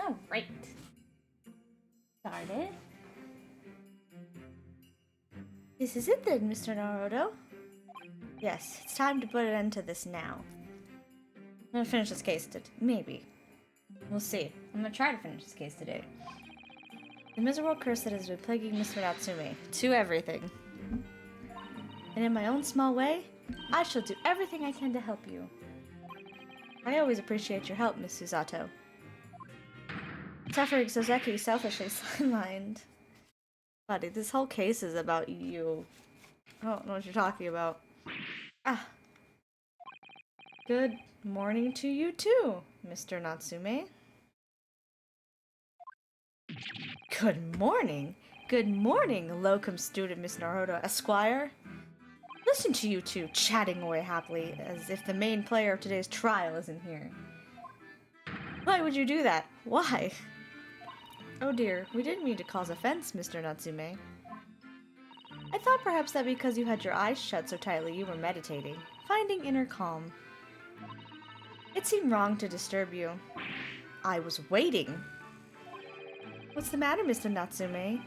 Alright. Started. This is it then, Mr. Naruto. Yes, it's time to put an end to this now. I'm gonna finish this case maybe. We'll see. I'm gonna try to finish this case today. The miserable curse that has been plaguing Mr. Natsume. To everything. And in my own small way, I shall do everything I can to help you. I always appreciate your help, Miss Susato. Suffering Soseki selfishly sidelined. Buddy, this whole case is about you. I don't know what you're talking about. Ah. Good morning to you too, Mr. Natsume. Good morning? Good morning, locum student Miss Naruto Esquire. Listen to you two chatting away happily as if the main player of today's trial isn't here. Why would you do that? Why? Oh dear, we didn't mean to cause offense, Mr. Natsume. I thought perhaps that because you had your eyes shut so tightly you were meditating, finding inner calm. It seemed wrong to disturb you. I was waiting. What's the matter, Mr. Natsume?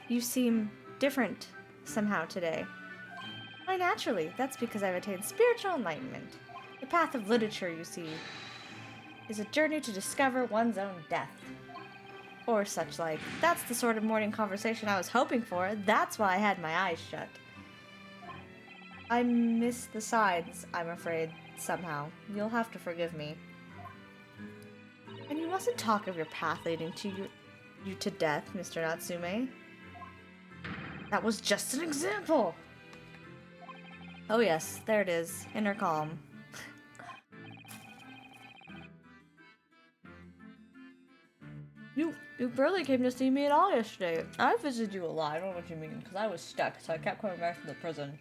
You seem different somehow today. Why, naturally, that's because I've attained spiritual enlightenment. The path of literature, you see, is a journey to discover one's own death. Or such like. That's the sort of morning conversation I was hoping for. That's why I had my eyes shut. I missed the sides, I'm afraid, somehow. You'll have to forgive me. And you mustn't talk of your path leading to you to death, Mr. Natsume. That was just an example! Oh yes, there it is. Inner calm. You barely came to see me at all yesterday. I visited you a lot, I don't know what you mean, because I was stuck, so I kept coming back from the prison.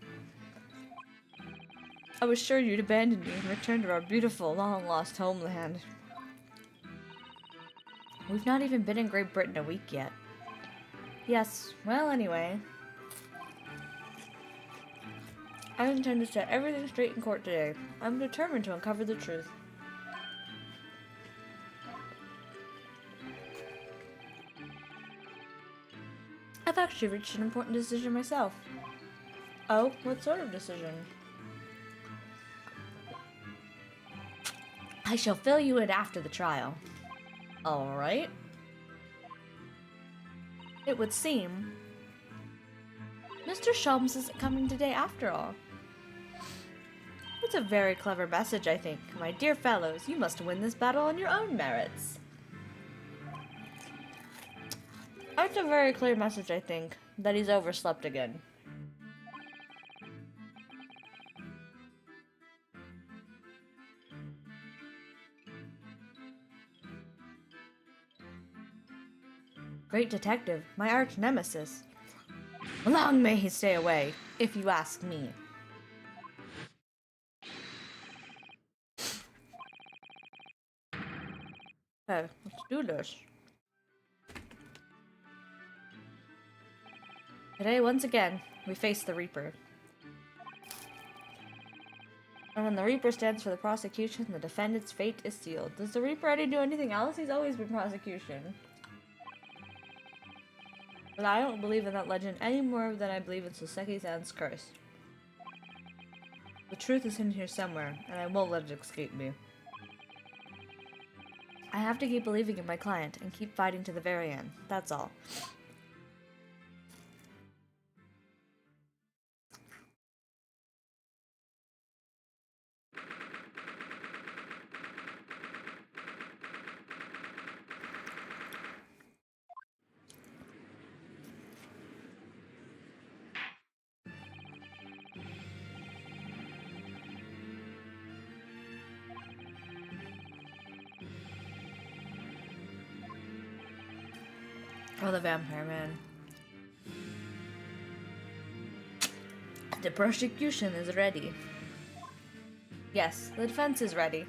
I was sure you'd abandon me and return to our beautiful, long-lost homeland. We've not even been in Great Britain a week yet. Yes, well anyway. I intend to set everything straight in court today. I'm determined to uncover the truth. I've actually reached an important decision myself. Oh, what sort of decision? I shall fill you in after the trial. Alright. It would seem Mr. Sholmes isn't coming today after all. It's a very clever message, I think. My dear fellows, you must win this battle on your own merits. It's a very clear message, I think, that he's overslept again. Great detective, my arch nemesis. Long may he stay away, if you ask me. Okay, let's do this. Today, once again, we face the Reaper. And when the Reaper stands for the prosecution, the defendant's fate is sealed. Does the Reaper already do anything else? He's always been prosecution. But I don't believe in that legend any more than I believe in Soseki-san's curse. The truth is in here somewhere, and I won't let it escape me. I have to keep believing in my client and keep fighting to the very end. That's all. Oh, the vampire man. The prosecution is ready. Yes, the defense is ready.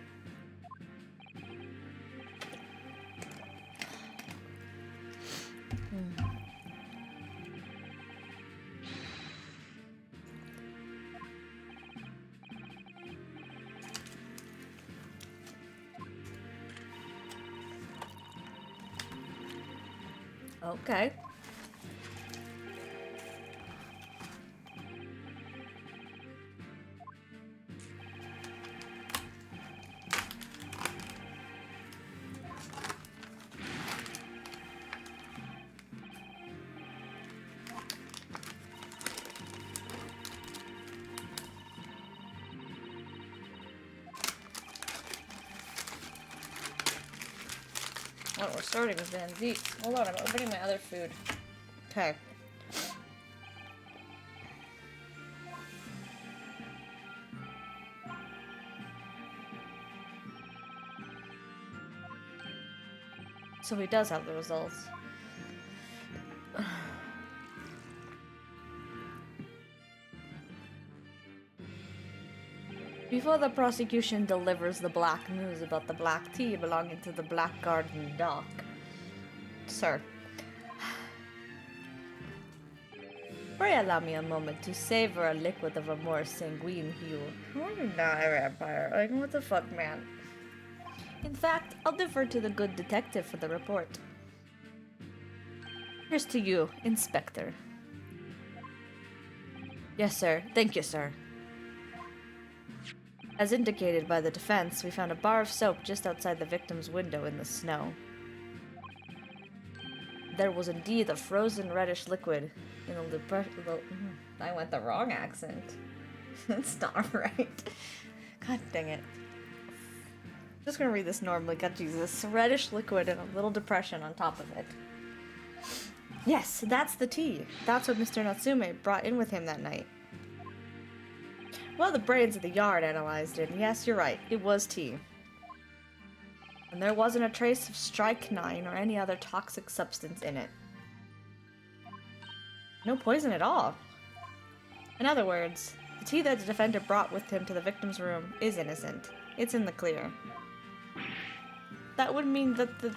Okay. Oh, we're starting with Van Zeke. Hold on, I'm opening my other food. Okay. So he does have the results. Before the prosecution delivers the black news about the black tea belonging to the Black Garden dock. Sir. Pray allow me a moment to savor a liquid of a more sanguine hue. I want to die, vampire. Like, what the fuck, man? In fact, I'll defer to the good detective for the report. Here's to you, Inspector. Yes, sir. Thank you, sir. As indicated by the defense, we found a bar of soap just outside the victim's window in the snow. There was indeed a frozen reddish liquid in I went the wrong accent. That's not right. God dang it. Just gonna read this normally. God Jesus. Reddish liquid and a little depression on top of it. Yes, that's the tea. That's what Mr. Natsume brought in with him that night. Well, the brains of the yard analyzed it, and yes, you're right, it was tea. And there wasn't a trace of strychnine or any other toxic substance in it. No poison at all. In other words, the tea that the defendant brought with him to the victim's room is innocent. It's in the clear. That would mean that the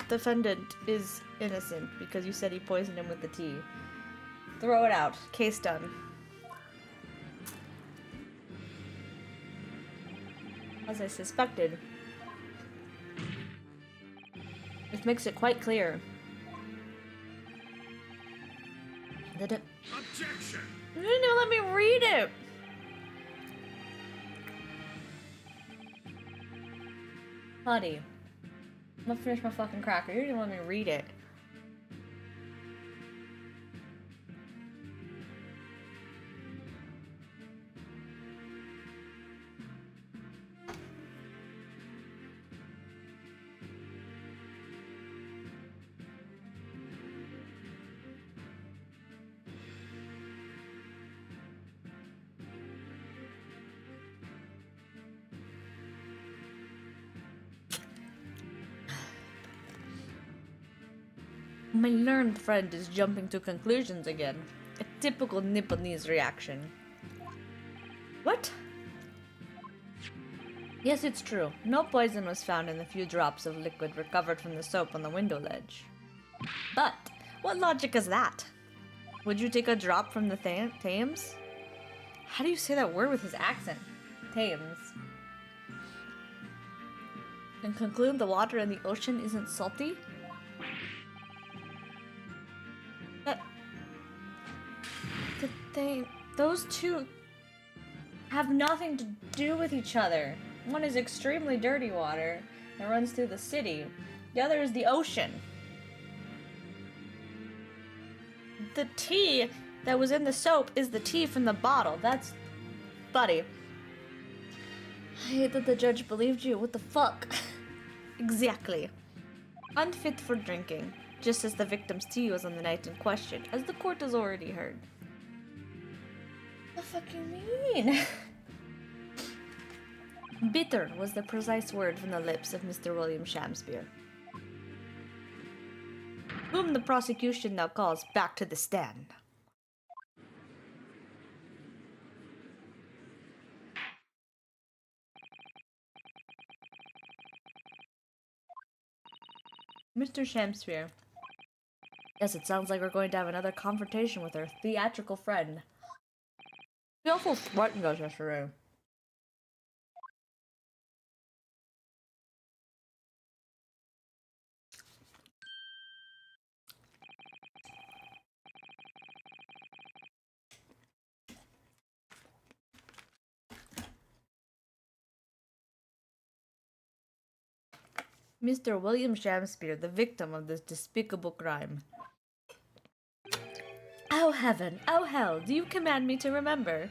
defendant is innocent because you said he poisoned him with the tea. Throw it out. Case done. As I suspected, this makes it quite clear that it... Objection! You didn't even let me read it! Buddy, I'm gonna finish my fucking cracker. You didn't even let me read it. My learned friend is jumping to conclusions again. A typical Nipponese reaction. What? Yes, it's true. No poison was found in the few drops of liquid recovered from the soap on the window ledge. But, what logic is that? Would you take a drop from the Thames? How do you say that word with his accent? Thames. And conclude the water in the ocean isn't salty? Those two have nothing to do with each other. One is extremely dirty water that runs through the city. The other is the ocean. The tea that was in the soap is the tea from the bottle. That's... Buddy. I hate that the judge believed you. What the fuck? Exactly. Unfit for drinking, just as the victim's tea was on the night in question, as the court has already heard. What the fuck you mean? Bitter was the precise word from the lips of Mr. William Shamspeare, whom the prosecution now calls back to the stand. Mr. Shamspeare. Yes, it sounds like we're going to have another confrontation with our theatrical friend. He also threatened us yesterday. Mr. William Shakespeare, the victim of this despicable crime. Oh heaven, oh hell, do you command me to remember?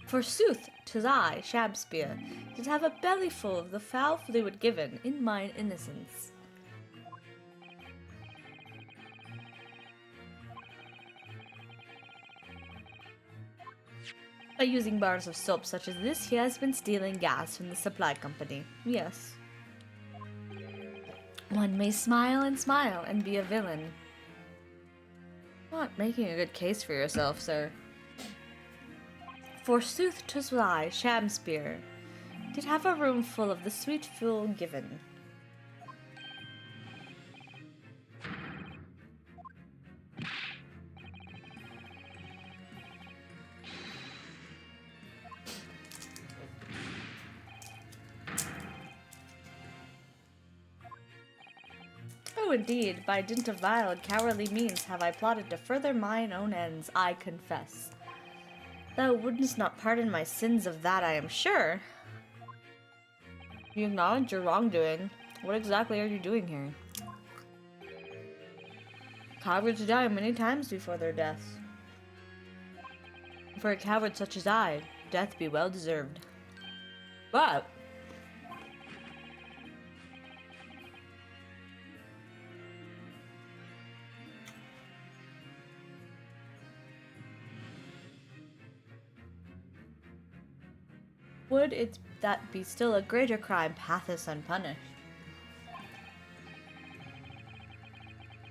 Forsooth, 'tis I, Shakespeare, did have a bellyful of the foul fluid given in mine innocence. By using bars of soap such as this, he has been stealing gas from the supply company. Yes. One may smile and be a villain. Not making a good case for yourself, sir. Forsooth, 'twas I, Shakespeare, did have a room full of the sweet fuel given. Oh, indeed, by dint of vile and cowardly means have I plotted to further mine own ends, I confess. Thou wouldst not pardon my sins of that, I am sure. You acknowledge your wrongdoing. What exactly are you doing here? Cowards die many times before their deaths. For a coward such as I, death be well deserved. But would it that be still a greater crime passeth unpunished?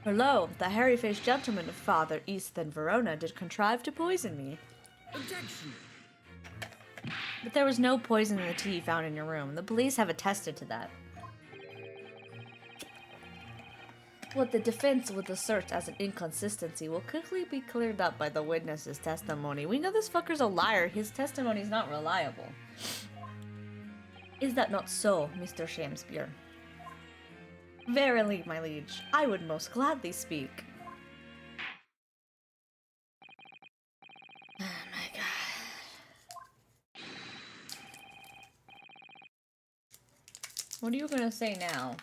For lo, the hairy-faced gentleman of farther east than Verona did contrive to poison me. Objection! But there was no poison in the tea found in your room. The police have attested to that. What the defense would assert as an inconsistency will quickly be cleared up by the witness's testimony. We know this fucker's a liar. His testimony is not reliable. Is that not so, Mr. Shakespeare? Verily, my liege, I would most gladly speak. Oh my god. What are you gonna say now?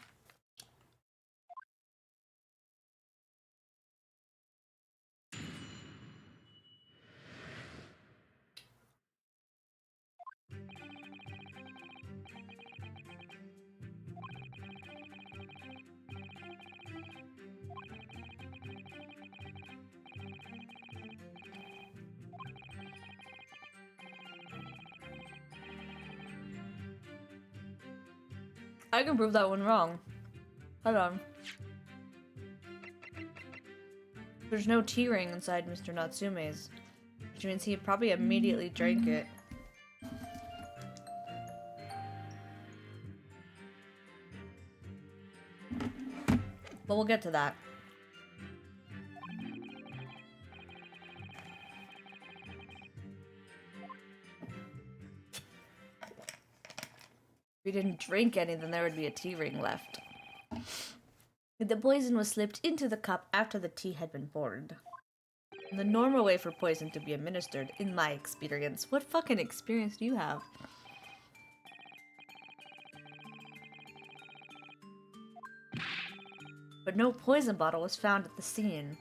I can prove that one wrong. Hold on. There's no tea ring inside Mr. Natsume's, which means he probably immediately drank it. But we'll get to that. If we didn't drink any, then there would be a tea ring left. The poison was slipped into the cup after the tea had been poured. The normal way for poison to be administered, in my experience. What fucking experience do you have? But no poison bottle was found at the scene.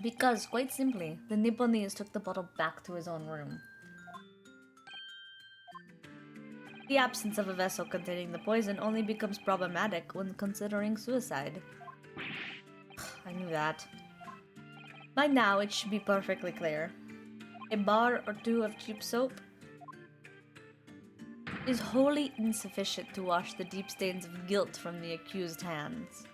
Because, quite simply, the Nipponese took the bottle back to his own room. The absence of a vessel containing the poison only becomes problematic when considering suicide. I knew that. By now, it should be perfectly clear. A bar or two of cheap soap is wholly insufficient to wash the deep stains of guilt from the accused hands.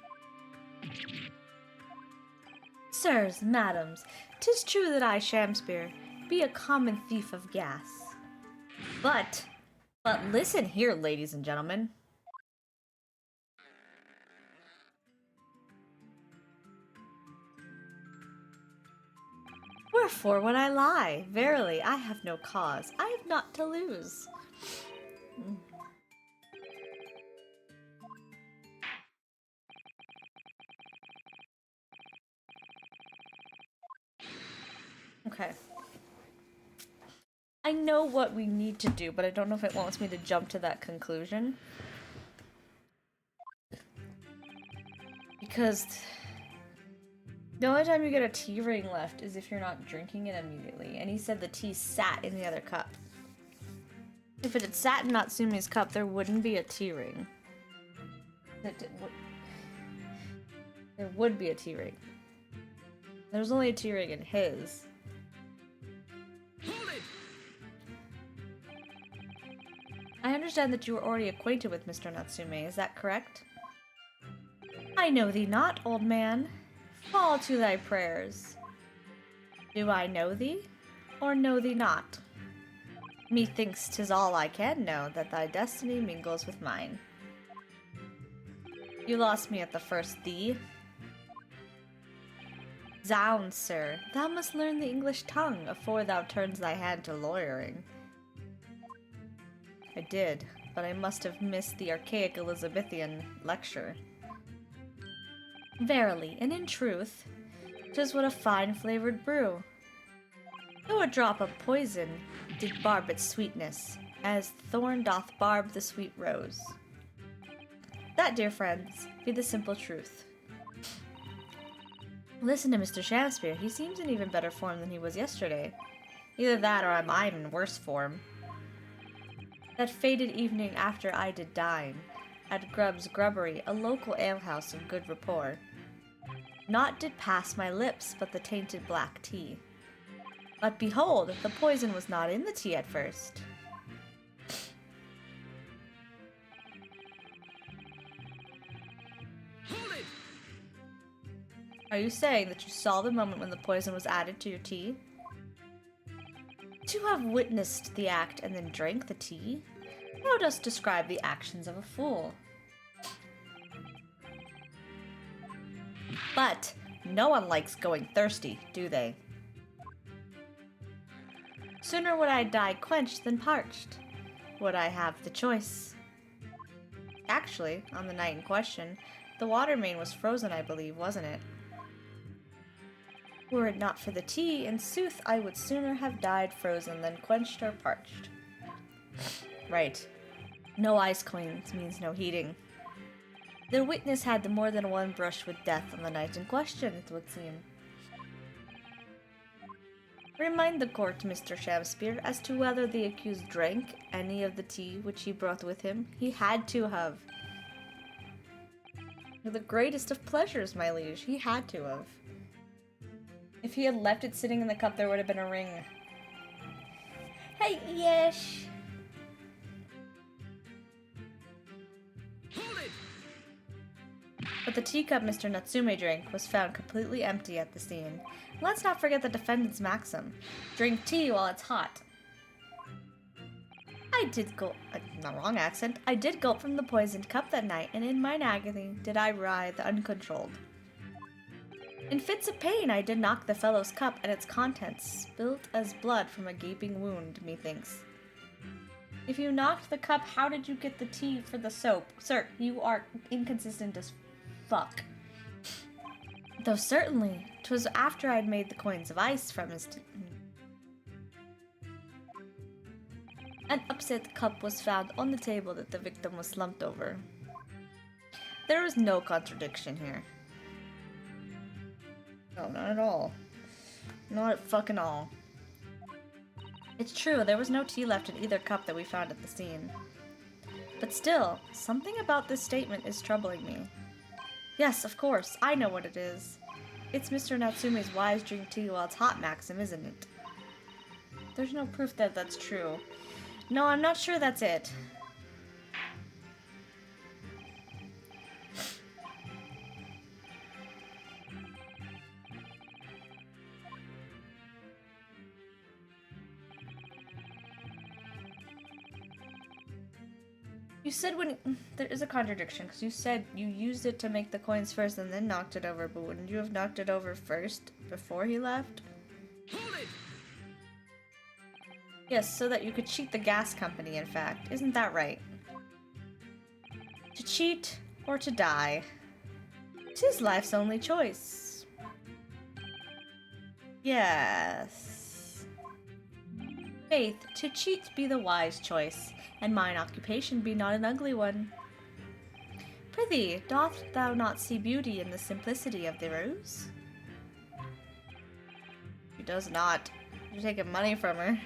Sirs, madams, 'tis true that I, Shakespeare, be a common thief of gas. But listen here, ladies and gentlemen. Wherefore would I lie? Verily, I have no cause. I have naught to lose. Okay. I know what we need to do, but I don't know if it wants me to jump to that conclusion. Because the only time you get a tea ring left is if you're not drinking it immediately. And he said the tea sat in the other cup. If it had sat in Natsume's cup, there wouldn't be a tea ring. There would be a tea ring. There's only a tea ring in his. I understand that you were already acquainted with Mr. Natsume, is that correct? I know thee not, old man. Fall to thy prayers. Do I know thee, or know thee not? Methinks 'tis all I can know, that thy destiny mingles with mine. You lost me at the first thee. Zounds, sir, thou must learn the English tongue afore thou turns thy hand to lawyering. I did, but I must have missed the archaic Elizabethan lecture. Verily, and in truth, 'tis what a fine-flavored brew. Though a drop of poison did barb its sweetness, as thorn doth barb the sweet rose. That, dear friends, be the simple truth. Listen to Mr. Shakespeare. He seems in even better form than he was yesterday. Either that or I'm in worse form. That fated evening after I did dine, at Grubb's Grubbery, a local alehouse of good rapport. Naught did pass my lips but the tainted black tea. But behold, the poison was not in the tea at first. Are you saying that you saw the moment when the poison was added to your tea? To have witnessed the act and then drank the tea? Thou dost describe the actions of a fool. But no one likes going thirsty, do they? Sooner would I die quenched than parched. Would I have the choice? Actually, on the night in question, the water main was frozen, I believe, wasn't it? Were it not for the tea, in sooth, I would sooner have died frozen than quenched or parched. Right. No ice coins means no heating. The witness had more than one brush with death on the night in question, it would seem. Remind the court, Mr. Shakespeare, as to whether the accused drank any of the tea which he brought with him. He had to have. The greatest of pleasures, my liege. He had to have. If he had left it sitting in the cup, there would have been a ring. Hey, yes. But the teacup Mr. Natsume drank was found completely empty at the scene. Let's not forget the defendant's maxim. Drink tea while it's hot. I did gulp, not wrong accent, I did gulp from the poisoned cup that night, and in mine agony did I writhe uncontrolled. In fits of pain I did knock the fellow's cup, and its contents spilt as blood from a gaping wound, methinks. If you knocked the cup, how did you get the tea for the soap? Sir, you are inconsistent as fuck. Though certainly, 'twas after I'd made the coins of ice from his tea. An upset cup was found on the table that the victim was slumped over. There is no contradiction here. No, not at all. Not at fucking all. It's true, there was no tea left in either cup that we found at the scene. But still, something about this statement is troubling me. Yes, of course, I know what it is. It's Mr. Natsume's wise drink tea while it's hot maxim, isn't it? There's no proof that that's true. No, I'm not sure that's it. You said when... There is a contradiction, because you said you used it to make the coins first and then knocked it over, but wouldn't you have knocked it over first before he left? Yes, so that you could cheat the gas company, in fact. Isn't that right? To cheat or to die. 'Tis life's only choice. Yes. Faith, to cheat be the wise choice, and mine occupation be not an ugly one. Prithee, doth thou not see beauty in the simplicity of the ruse? She does not. You're taking money from her.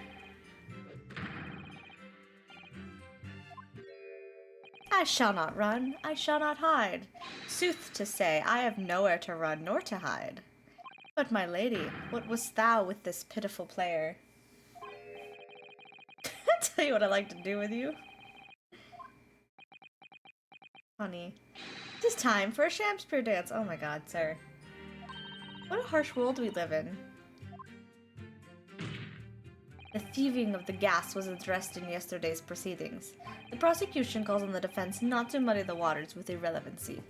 I shall not run, I shall not hide. Sooth to say, I have nowhere to run nor to hide. But my lady, what wast thou with this pitiful player? I'll tell you what I like to do with you. Honey. 'Tis time for a Shakespeare dance. Oh my god, sir. What a harsh world we live in. The thieving of the gas was addressed in yesterday's proceedings. The prosecution calls on the defense not to muddy the waters with irrelevancy.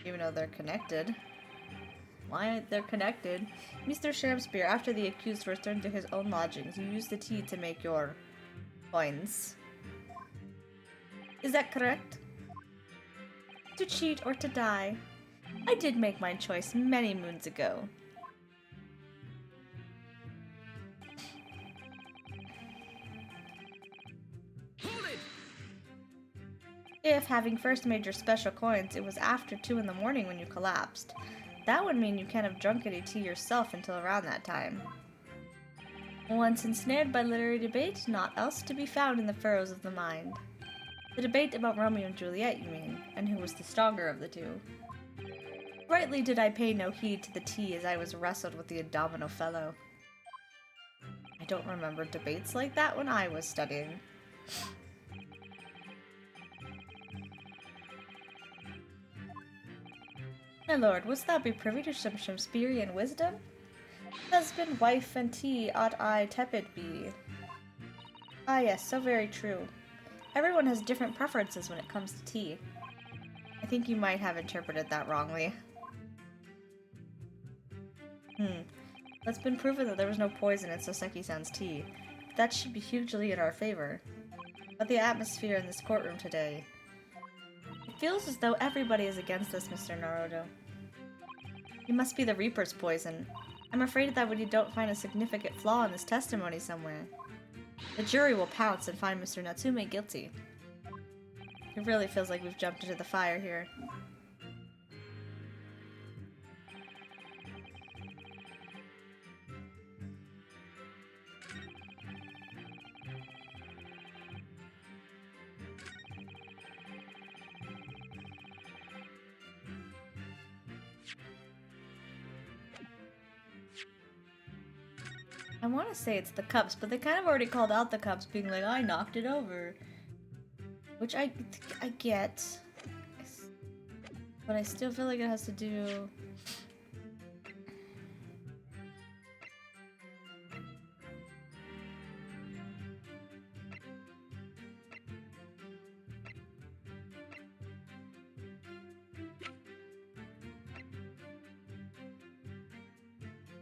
Even though they're connected. Why aren't they connected? Mr. Shakespeare, after the accused returned to his own lodgings, you used the tea to make your coins. Is that correct? To cheat or to die? I did make my choice many moons ago. If, having first made your special coins, it was after 2 in the morning when you collapsed, that would mean you can't have drunk any tea yourself until around that time. Once ensnared by literary debate, naught else to be found in the furrows of the mind. The debate about Romeo and Juliet, you mean, and who was the stronger of the two. Rightly did I pay no heed to the tea as I was wrestled with the abominable fellow. I don't remember debates like that when I was studying. My lord, wouldst thou be privy to some Shakespearean wisdom? Husband, wife, and tea ought I tepid be. Ah yes, so very true. Everyone has different preferences when it comes to tea. I think you might have interpreted that wrongly. It's been proven that there was no poison in Soseki-san's tea. That should be hugely in our favor. But the atmosphere in this courtroom today... It feels as though everybody is against us, Mr. Naruto. You must be the Reaper's poison. I'm afraid that when you don't find a significant flaw in this testimony somewhere, the jury will pounce and find Mr. Natsume guilty. It really feels like we've jumped into the fire here. I want to say it's the cups, but they kind of already called out the cups, being like, I knocked it over. Which I get. But I still feel like it has to do...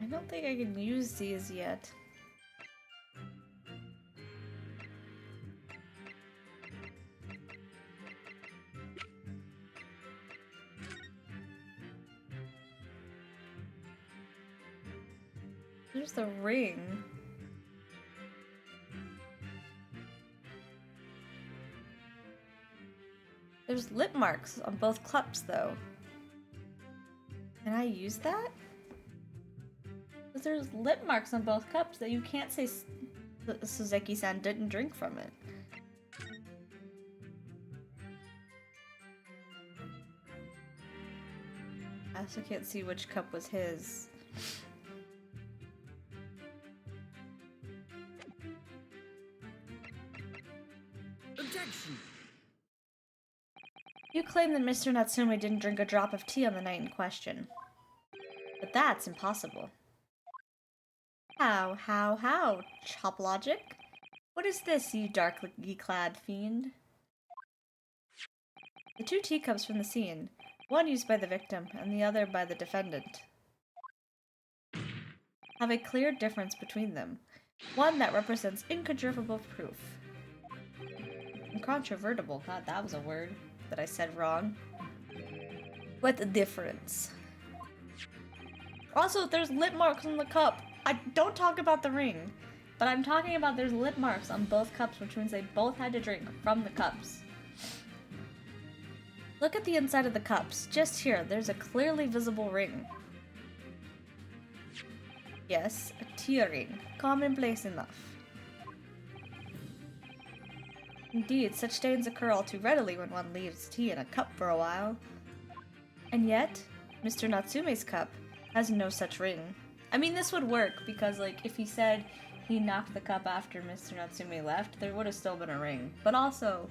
I don't think I can use these yet. There's the ring. There's lip marks on both cups, though. Can I use that? Because there's lip marks on both cups that you can't say Soseki-san didn't drink from it. I also can't see which cup was his. Objection! You claim that Mr. Natsume didn't drink a drop of tea on the night in question. But that's impossible. How? Chop logic? What is this, you darkly clad fiend? The 2 teacups from the scene, one used by the victim and the other by the defendant, have a clear difference between them, one that represents incontrovertible proof. Incontrovertible, god, that was a word that I said wrong. What the difference? Also, there's lip marks on the cup. I don't talk about the ring, but I'm talking about there's lip marks on both cups, which means they both had to drink from the cups. Look at the inside of the cups. Just here, there's a clearly visible ring. Yes, a tea ring. Commonplace enough. Indeed, such stains occur all too readily when one leaves tea in a cup for a while. And yet, Mr. Natsume's cup has no such ring. I mean, this would work, because, like, if he said he knocked the cup after Mr. Natsume left, there would have still been a ring. But also,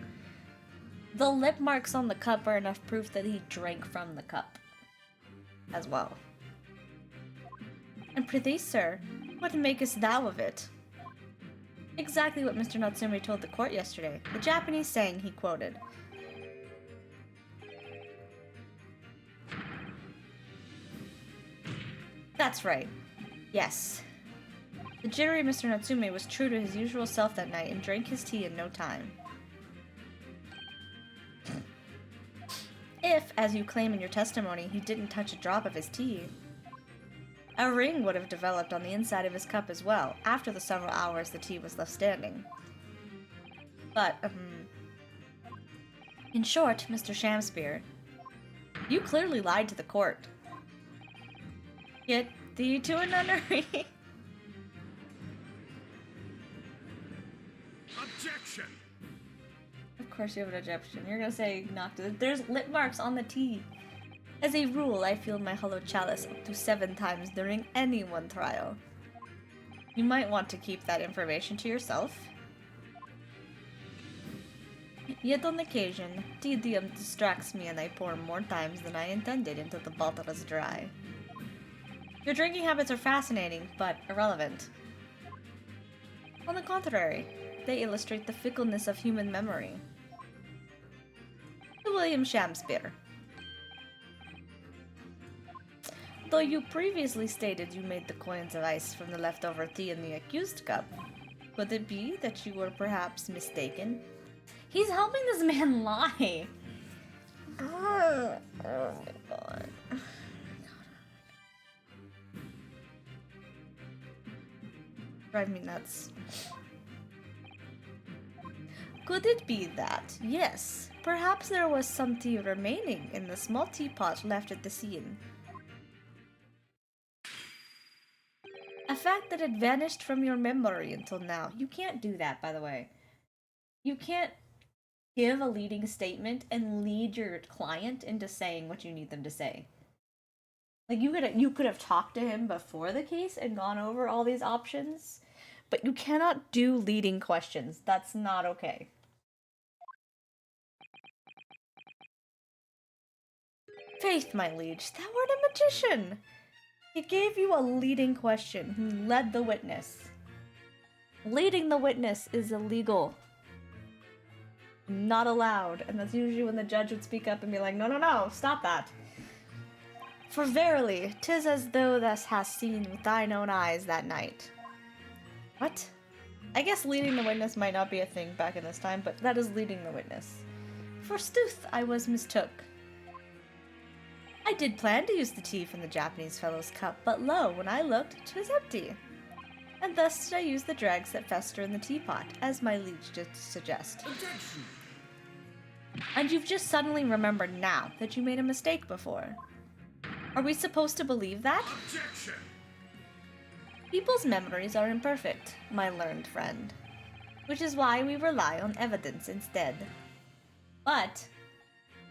the lip marks on the cup are enough proof that he drank from the cup as well. And prithee, sir, what makest thou of it? Exactly what Mr. Natsume told the court yesterday, the Japanese saying he quoted. That's right. Yes. The jittery Mr. Natsume was true to his usual self that night and drank his tea in no time. If, as you claim in your testimony, he didn't touch a drop of his tea, a ring would have developed on the inside of his cup as well, after the several hours the tea was left standing. But, in short, Mr. Shamspear, you clearly lied to the court. Get thee to a nunnery. Objection! Of course you have an objection. You're gonna say knocked it. There's lip marks on the tea. As a rule, I filled my hollow chalice up to 7 times during any one trial. You might want to keep that information to yourself. Yet on occasion, tedium distracts me and I pour more times than I intended until the bottle is dry. Your drinking habits are fascinating, but irrelevant. On the contrary, they illustrate the fickleness of human memory. To William Shamspear. Though you previously stated you made the coins of ice from the leftover tea in the accused cup, could it be that you were perhaps mistaken? He's helping this man lie! Oh my god. Drive me nuts. Could it be that, yes, perhaps there was some tea remaining in the small teapot left at the scene? A fact that had vanished from your memory until now. You can't do that, by the way. You can't give a leading statement and lead your client into saying what you need them to say. Like, you could have talked to him before the case and gone over all these options, but you cannot do leading questions. That's not okay. Faith, my liege, thou art a magician! He gave you a leading question. He led the witness. Leading the witness is illegal. Not allowed. And that's usually when the judge would speak up and be like, no, no, no, stop that. For verily, 'tis as though thou hast seen with thine own eyes that night. What? I guess leading the witness might not be a thing back in this time, but that is leading the witness. Forsooth, I was mistook. I did plan to use the tea from the Japanese fellow's cup, but lo, when I looked, 'twas empty. And thus did I use the dregs that fester in the teapot, as my liege did suggest. Objection! And you've just suddenly remembered now that you made a mistake before. Are we supposed to believe that? Objection! People's memories are imperfect, my learned friend, which is why we rely on evidence instead. But,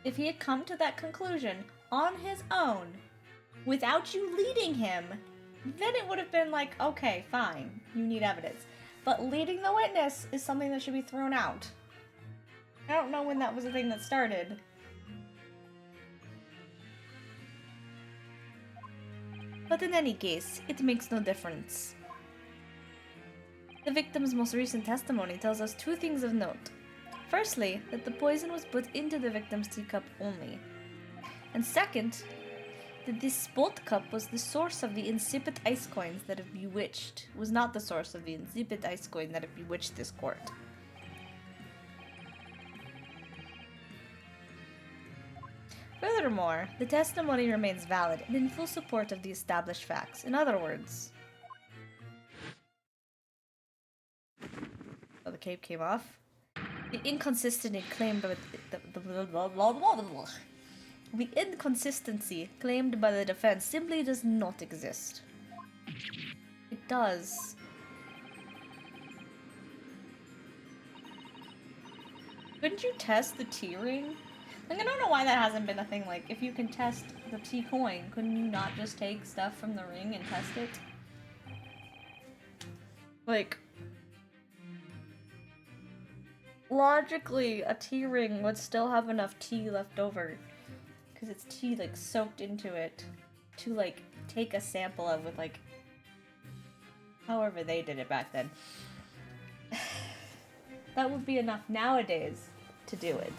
if he had come to that conclusion on his own, without you leading him, then it would have been like, okay, fine, you need evidence. But leading the witness is something that should be thrown out. I don't know when that was a thing that started. But in any case, it makes no difference. The victim's most recent testimony tells us 2 things of note. Firstly, that the poison was put into the victim's teacup only. And second, that this sport cup was the source of the insipid ice coins that have bewitched, was not the source of the insipid ice coin that have bewitched this court. Furthermore, the testimony remains valid and in full support of the established facts. In other words... Oh, the cape came off. The inconsistency claimed by the inconsistency claimed by the defense simply does not exist. It does. Couldn't you test the T ring? Like, I don't know why that hasn't been a thing. Like, if you can test the T coin, couldn't you not just take stuff from the ring and test it? Like, logically, a T ring would still have enough T left over, because it's T, like, soaked into it, to, like, take a sample of with, like, however they did it back then. That would be enough nowadays to do it.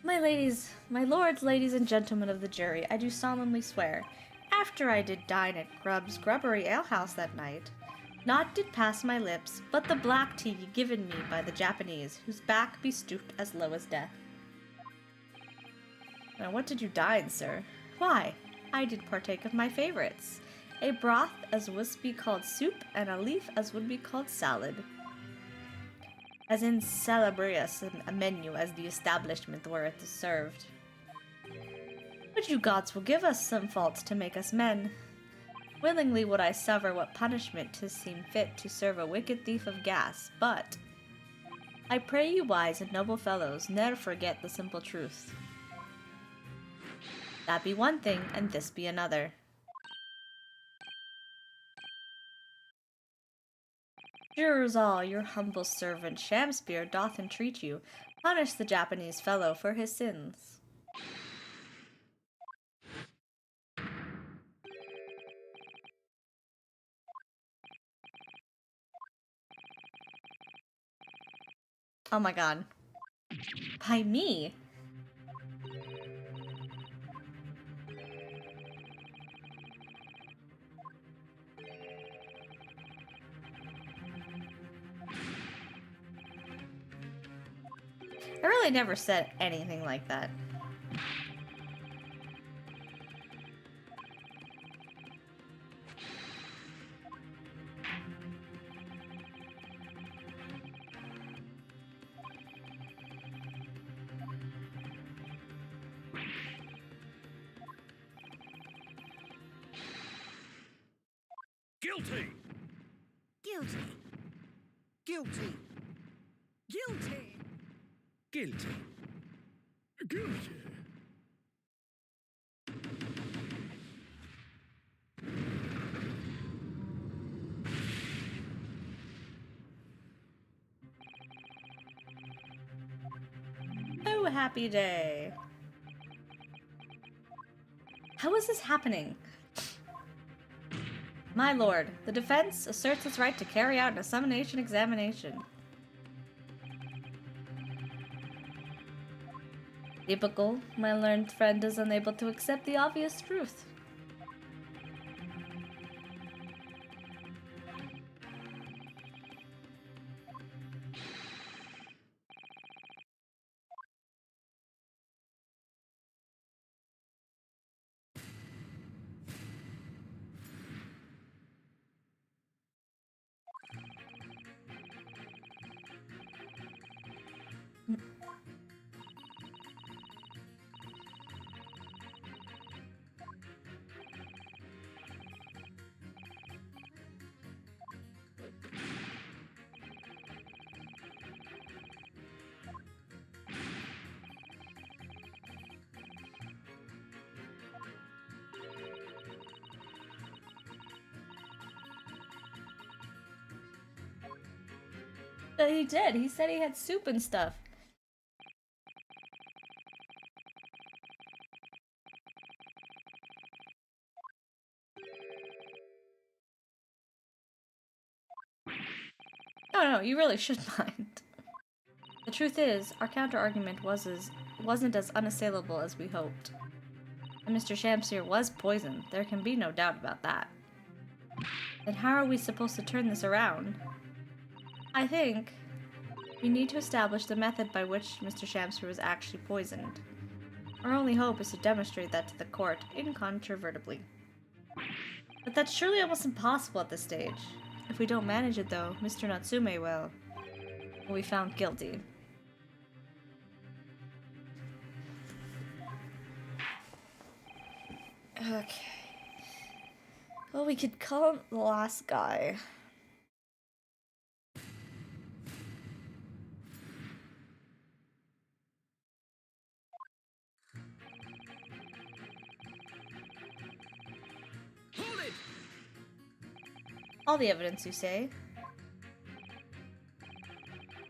My ladies, my lords, ladies, and gentlemen of the jury, I do solemnly swear, after I did dine at Grubb's Grubbery Alehouse that night, naught did pass my lips but the black tea given me by the Japanese, whose back be stooped as low as death. Now, what did you dine, sir? Why, I did partake of my favorites, a broth as would be called soup, and a leaf as would be called salad. As in salubrious a menu as the establishment where it is served. But you gods will give us some faults to make us men. Willingly would I suffer what punishment 'tis seem fit to serve a wicked thief of gas, but I pray you wise and noble fellows ne'er forget the simple truth. That be one thing, and this be another. Jurors all, your humble servant Shamspear doth entreat you, punish the Japanese fellow for his sins. Oh my god. By me? I really never said anything like that. Guilty! Guilty. Guilty. Guilty. Guilty. Guilty. Oh, happy day. How is this happening? My lord, the defense asserts its right to carry out an assumption examination. Typical, my learned friend is unable to accept the obvious truth. He did. He said he had soup and stuff. No, you really should mind. The truth is, our counter-argument wasn't as unassailable as we hoped. And Mr. Shamsir was poisoned. There can be no doubt about that. Then how are we supposed to turn this around? I think we need to establish the method by which Mr. Shamsir was actually poisoned. Our only hope is to demonstrate that to the court incontrovertibly. But that's surely almost impossible at this stage. If we don't manage it, though, Mr. Natsume will be found guilty. Okay. Well, we could call him the last guy. Hold it! All the evidence, you say?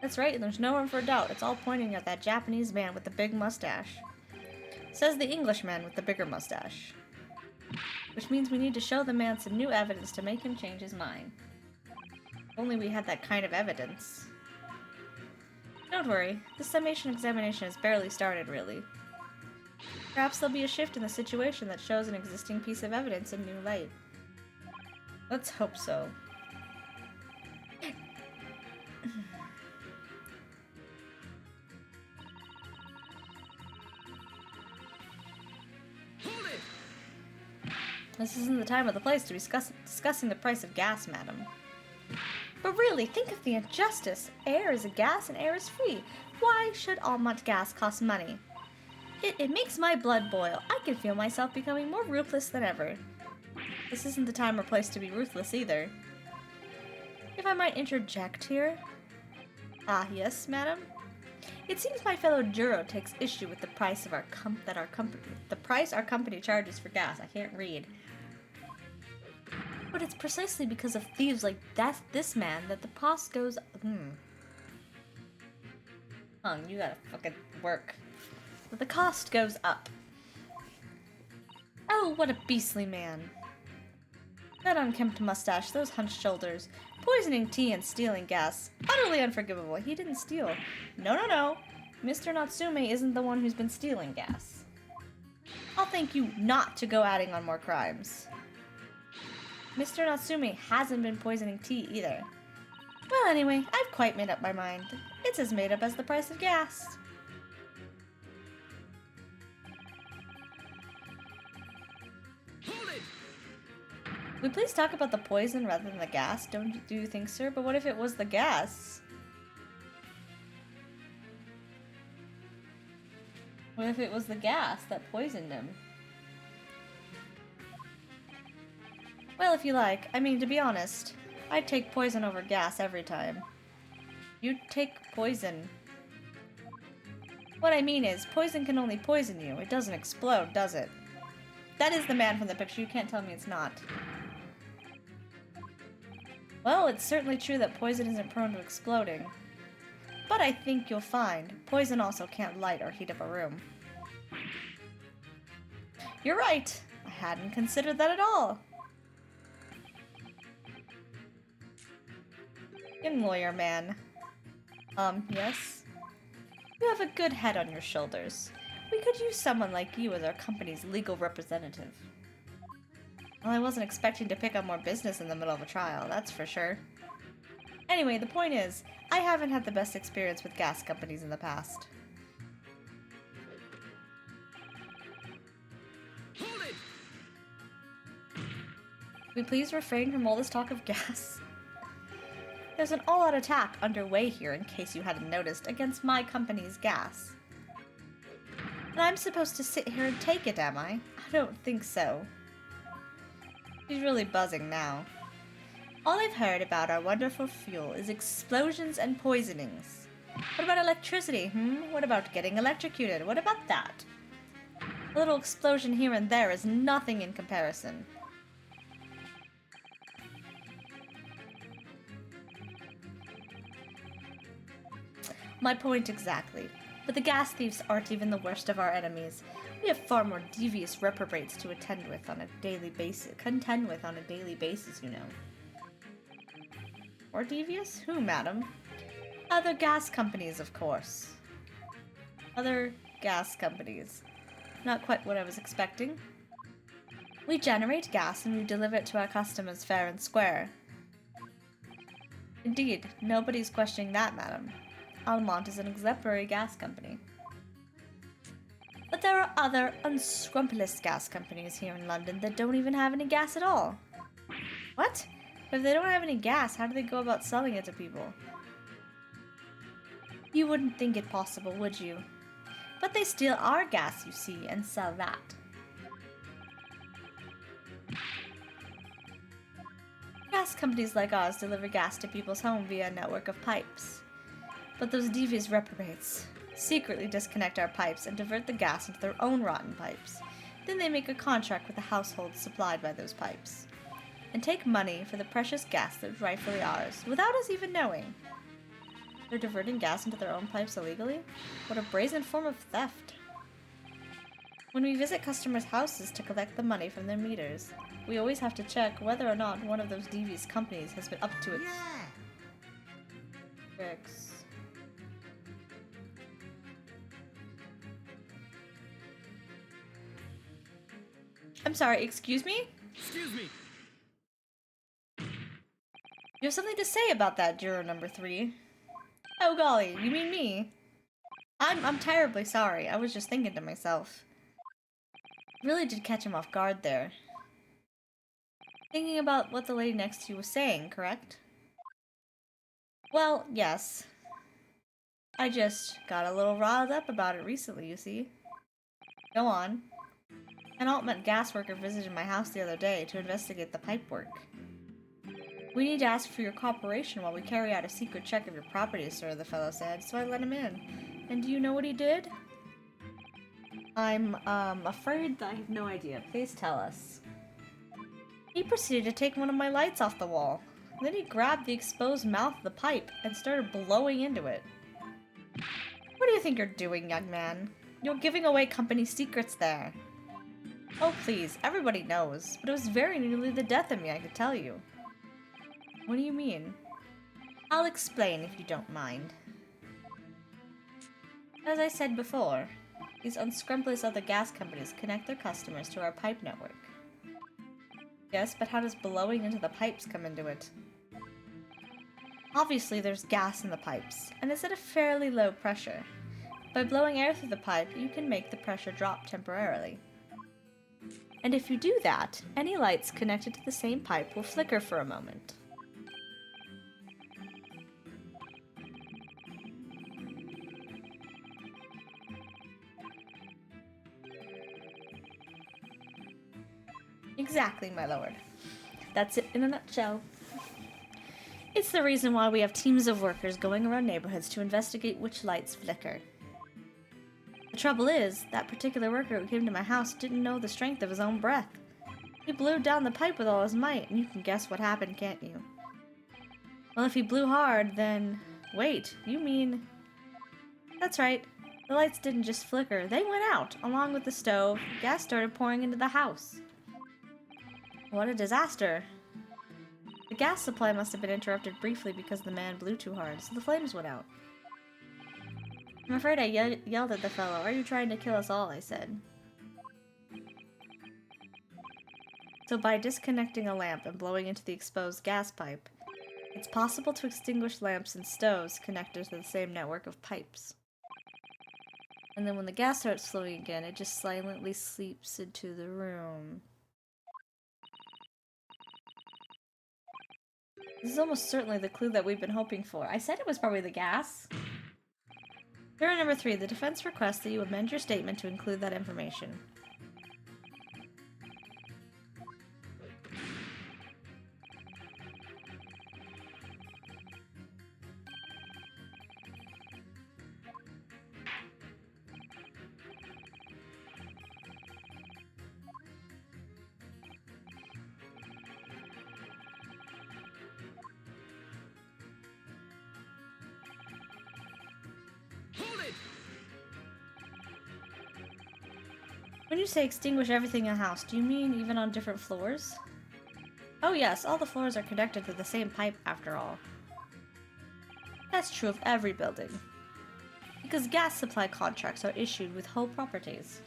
That's right, and there's no room for doubt. It's all pointing at that Japanese man with the big mustache. Says the Englishman with the bigger mustache. Which means we need to show the man some new evidence to make him change his mind. If only we had that kind of evidence. Don't worry, this summation examination has barely started, really. Perhaps there'll be a shift in the situation that shows an existing piece of evidence in new light. Let's hope so. Hold it! This isn't the time or the place to be discussing the price of gas, madam. But really, think of the injustice. Air is a gas and air is free. Why should Almont gas cost money? It makes my blood boil. I can feel myself becoming more ruthless than ever. This isn't the time or place to be ruthless either. If I might interject here. Ah, yes, madam? It seems my fellow juror takes issue with the price of our company charges for gas. I can't read. But it's precisely because of thieves like this man that the cost goes. Hung, you gotta fucking work. That the cost goes up. Oh, what a beastly man! That unkempt mustache, those hunched shoulders, poisoning tea and stealing gas. Utterly unforgivable. He didn't steal. No. Mr. Natsume isn't the one who's been stealing gas. I'll thank you not to go adding on more crimes. Mr. Natsume hasn't been poisoning tea either. Well, anyway, I've quite made up my mind. It's as made up as the price of gas. Hold it! Would we please talk about the poison rather than the gas? Do you think, sir? But what if it was the gas? What if it was the gas that poisoned him? Well, if you like. I mean, to be honest, I'd take poison over gas every time. You'd take poison. What I mean is, poison can only poison you. It doesn't explode, does it? That is the man from the picture. You can't tell me it's not. Well, it's certainly true that poison isn't prone to exploding. But I think you'll find poison also can't light or heat up a room. You're right. I hadn't considered that at all. Young lawyer man. Yes? You have a good head on your shoulders. We could use someone like you as our company's legal representative. Well, I wasn't expecting to pick up more business in the middle of a trial, that's for sure. Anyway, the point is, I haven't had the best experience with gas companies in the past. Hold it! Will you please refrain from all this talk of gas? There's an all-out attack underway here, in case you hadn't noticed, against my company's gas. And I'm supposed to sit here and take it, am I? I don't think so. She's really buzzing now. All I've heard about our wonderful fuel is explosions and poisonings. What about electricity, What about getting electrocuted? What about that? A little explosion here and there is nothing in comparison. My point exactly. But the gas thieves aren't even the worst of our enemies. We have far more devious reprobates to contend with on a daily basis, you know. Or devious? Who, madam? Other gas companies, of course. Other gas companies. Not quite what I was expecting. We generate gas and we deliver it to our customers fair and square. Indeed, nobody's questioning that, madam. Almont is an exemplary gas company. But there are other unscrupulous gas companies here in London that don't even have any gas at all. What? If they don't have any gas, how do they go about selling it to people? You wouldn't think it possible, would you? But they steal our gas, you see, and sell that. Gas companies like ours deliver gas to people's home via a network of pipes. But those devious reprobates secretly disconnect our pipes and divert the gas into their own rotten pipes. Then they make a contract with the households supplied by those pipes, and take money for the precious gas that's rightfully ours, without us even knowing. They're diverting gas into their own pipes illegally? What a brazen form of theft. When we visit customers' houses to collect the money from their meters, we always have to check whether or not one of those devious companies has been up to its tricks. I'm sorry, excuse me? Excuse me. You have something to say about that, juror number 3. Oh golly, you mean me? I'm terribly sorry. I was just thinking to myself. Really did catch him off guard there. Thinking about what the lady next to you was saying, correct? Well, yes. I just got a little riled up about it recently, you see. Go on. An alternate gas worker visited my house the other day to investigate the pipe work. We need to ask for your cooperation while we carry out a secret check of your property, sir, the fellow said, so I let him in. And do you know what he did? I'm, afraid that I have no idea. Please tell us. He proceeded to take one of my lights off the wall. Then he grabbed the exposed mouth of the pipe and started blowing into it. What do you think you're doing, young man? You're giving away company secrets there. Oh, please, everybody knows, but it was very nearly the death of me, I could tell you. What do you mean? I'll explain if you don't mind. As I said before, these unscrupulous other gas companies connect their customers to our pipe network. Yes, but how does blowing into the pipes come into it? Obviously, there's gas in the pipes, and it's at a fairly low pressure. By blowing air through the pipe, you can make the pressure drop temporarily. And if you do that, any lights connected to the same pipe will flicker for a moment. Exactly, my lord. That's it in a nutshell. It's the reason why we have teams of workers going around neighborhoods to investigate which lights flicker. The trouble is, that particular worker who came to my house didn't know the strength of his own breath. He blew down the pipe with all his might, and you can guess what happened, can't you? Well, if he blew hard, then... Wait, you mean... That's right. The lights didn't just flicker, they went out, along with the stove. Gas started pouring into the house. What a disaster. The gas supply must have been interrupted briefly because the man blew too hard, so the flames went out. I'm afraid I yelled at the fellow. Are you trying to kill us all? I said. So by disconnecting a lamp and blowing into the exposed gas pipe, it's possible to extinguish lamps and stoves connected to the same network of pipes. And then when the gas starts flowing again, it just silently seeps into the room. This is almost certainly the clue that we've been hoping for. I said it was probably the gas. Juror number 3, the defense requests that you amend your statement to include that information. Hold it! When you say extinguish everything in a house, do you mean even on different floors? Oh yes, all the floors are connected to the same pipe after all. That's true of every building. Because gas supply contracts are issued with whole properties.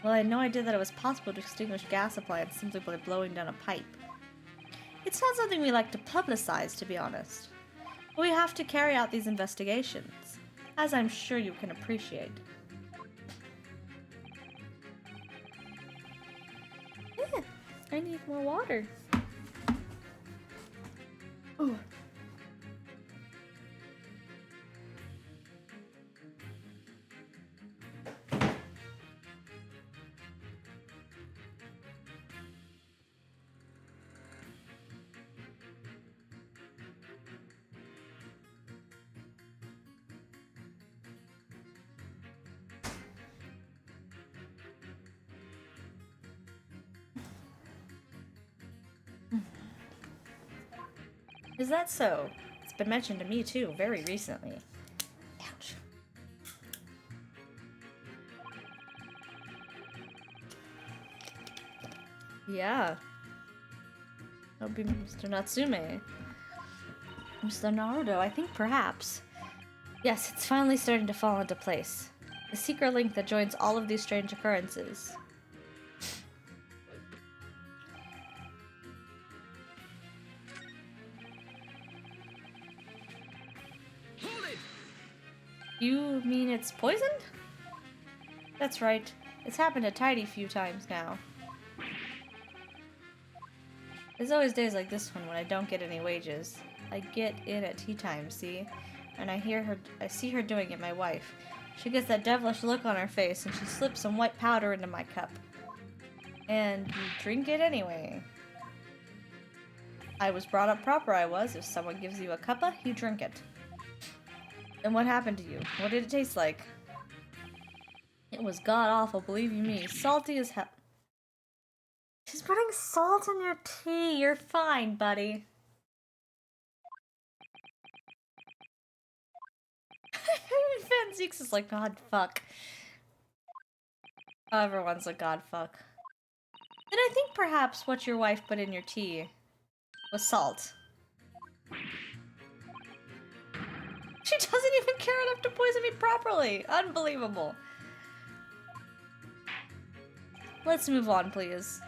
Well, I had no idea that it was possible to extinguish gas supply simply by blowing down a pipe. It's not something we like to publicize, to be honest. But we have to carry out these investigations, as I'm sure you can appreciate. I need more water. Ooh. Is that so? It's been mentioned to me too, very recently. Ouch. Yeah. That would be Mr. Natsume. Mr. Naruto, I think perhaps. Yes, it's finally starting to fall into place. The secret link that joins all of these strange occurrences. Hold it! You mean it's poisoned? That's right. It's happened a tidy few times now. There's always days like this one when I don't get any wages. I get in at tea time, see? And I see her doing it, my wife. She gets that devilish look on her face and she slips some white powder into my cup. And you drink it anyway. I was brought up proper, I was. If someone gives you a cuppa, you drink it. And what happened to you? What did it taste like? It was god-awful, believe you me. Salty as hell. She's putting salt in your tea. You're fine, buddy. Van Zeeks is like, god fuck. Oh, everyone's a god fuck. Then I think perhaps what your wife put in your tea was salt. She doesn't even care enough to poison me properly. Unbelievable. Let's move on, please.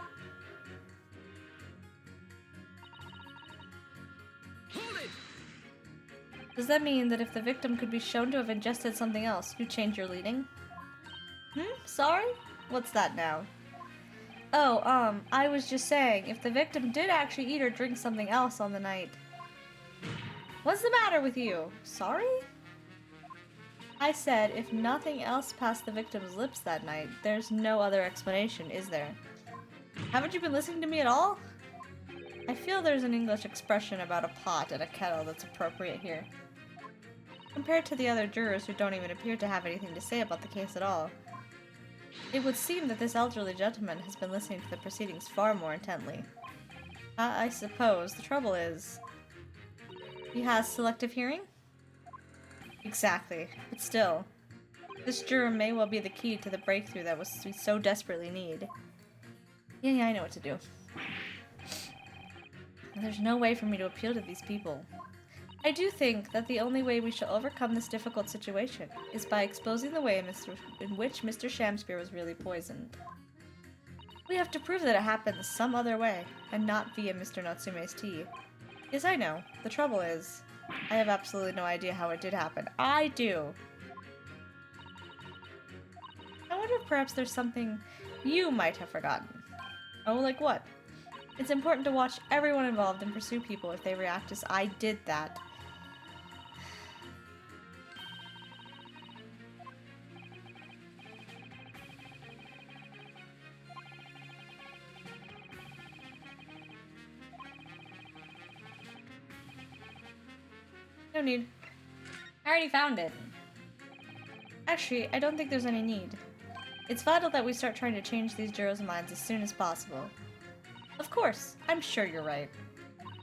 Hold it! Does that mean that if the victim could be shown to have ingested something else, you'd change your leading? Sorry? What's that now? Oh, I was just saying, if the victim did actually eat or drink something else on the night. What's the matter with you? Sorry? I said, if nothing else passed the victim's lips that night, there's no other explanation, is there? Haven't you been listening to me at all? I feel there's an English expression about a pot and a kettle that's appropriate here. Compared to the other jurors who don't even appear to have anything to say about the case at all. It would seem that this elderly gentleman has been listening to the proceedings far more intently. I suppose the trouble is... he has selective hearing? Exactly, but still. This juror may well be the key to the breakthrough that we so desperately need. Yeah, I know what to do. There's no way for me to appeal to these people. I do think that the only way we shall overcome this difficult situation is by exposing the way in which Mr. Shamspeare was really poisoned. We have to prove that it happened some other way, and not via Mr. Natsume's tea. Yes, I know. The trouble is, I have absolutely no idea how it did happen. I do! I wonder if perhaps there's something you might have forgotten. Oh, like what? It's important to watch everyone involved and pursue people if they react as I did that. No need. I already found it. Actually, I don't think there's any need. It's vital that we start trying to change these jurors' minds as soon as possible. Of course, I'm sure you're right.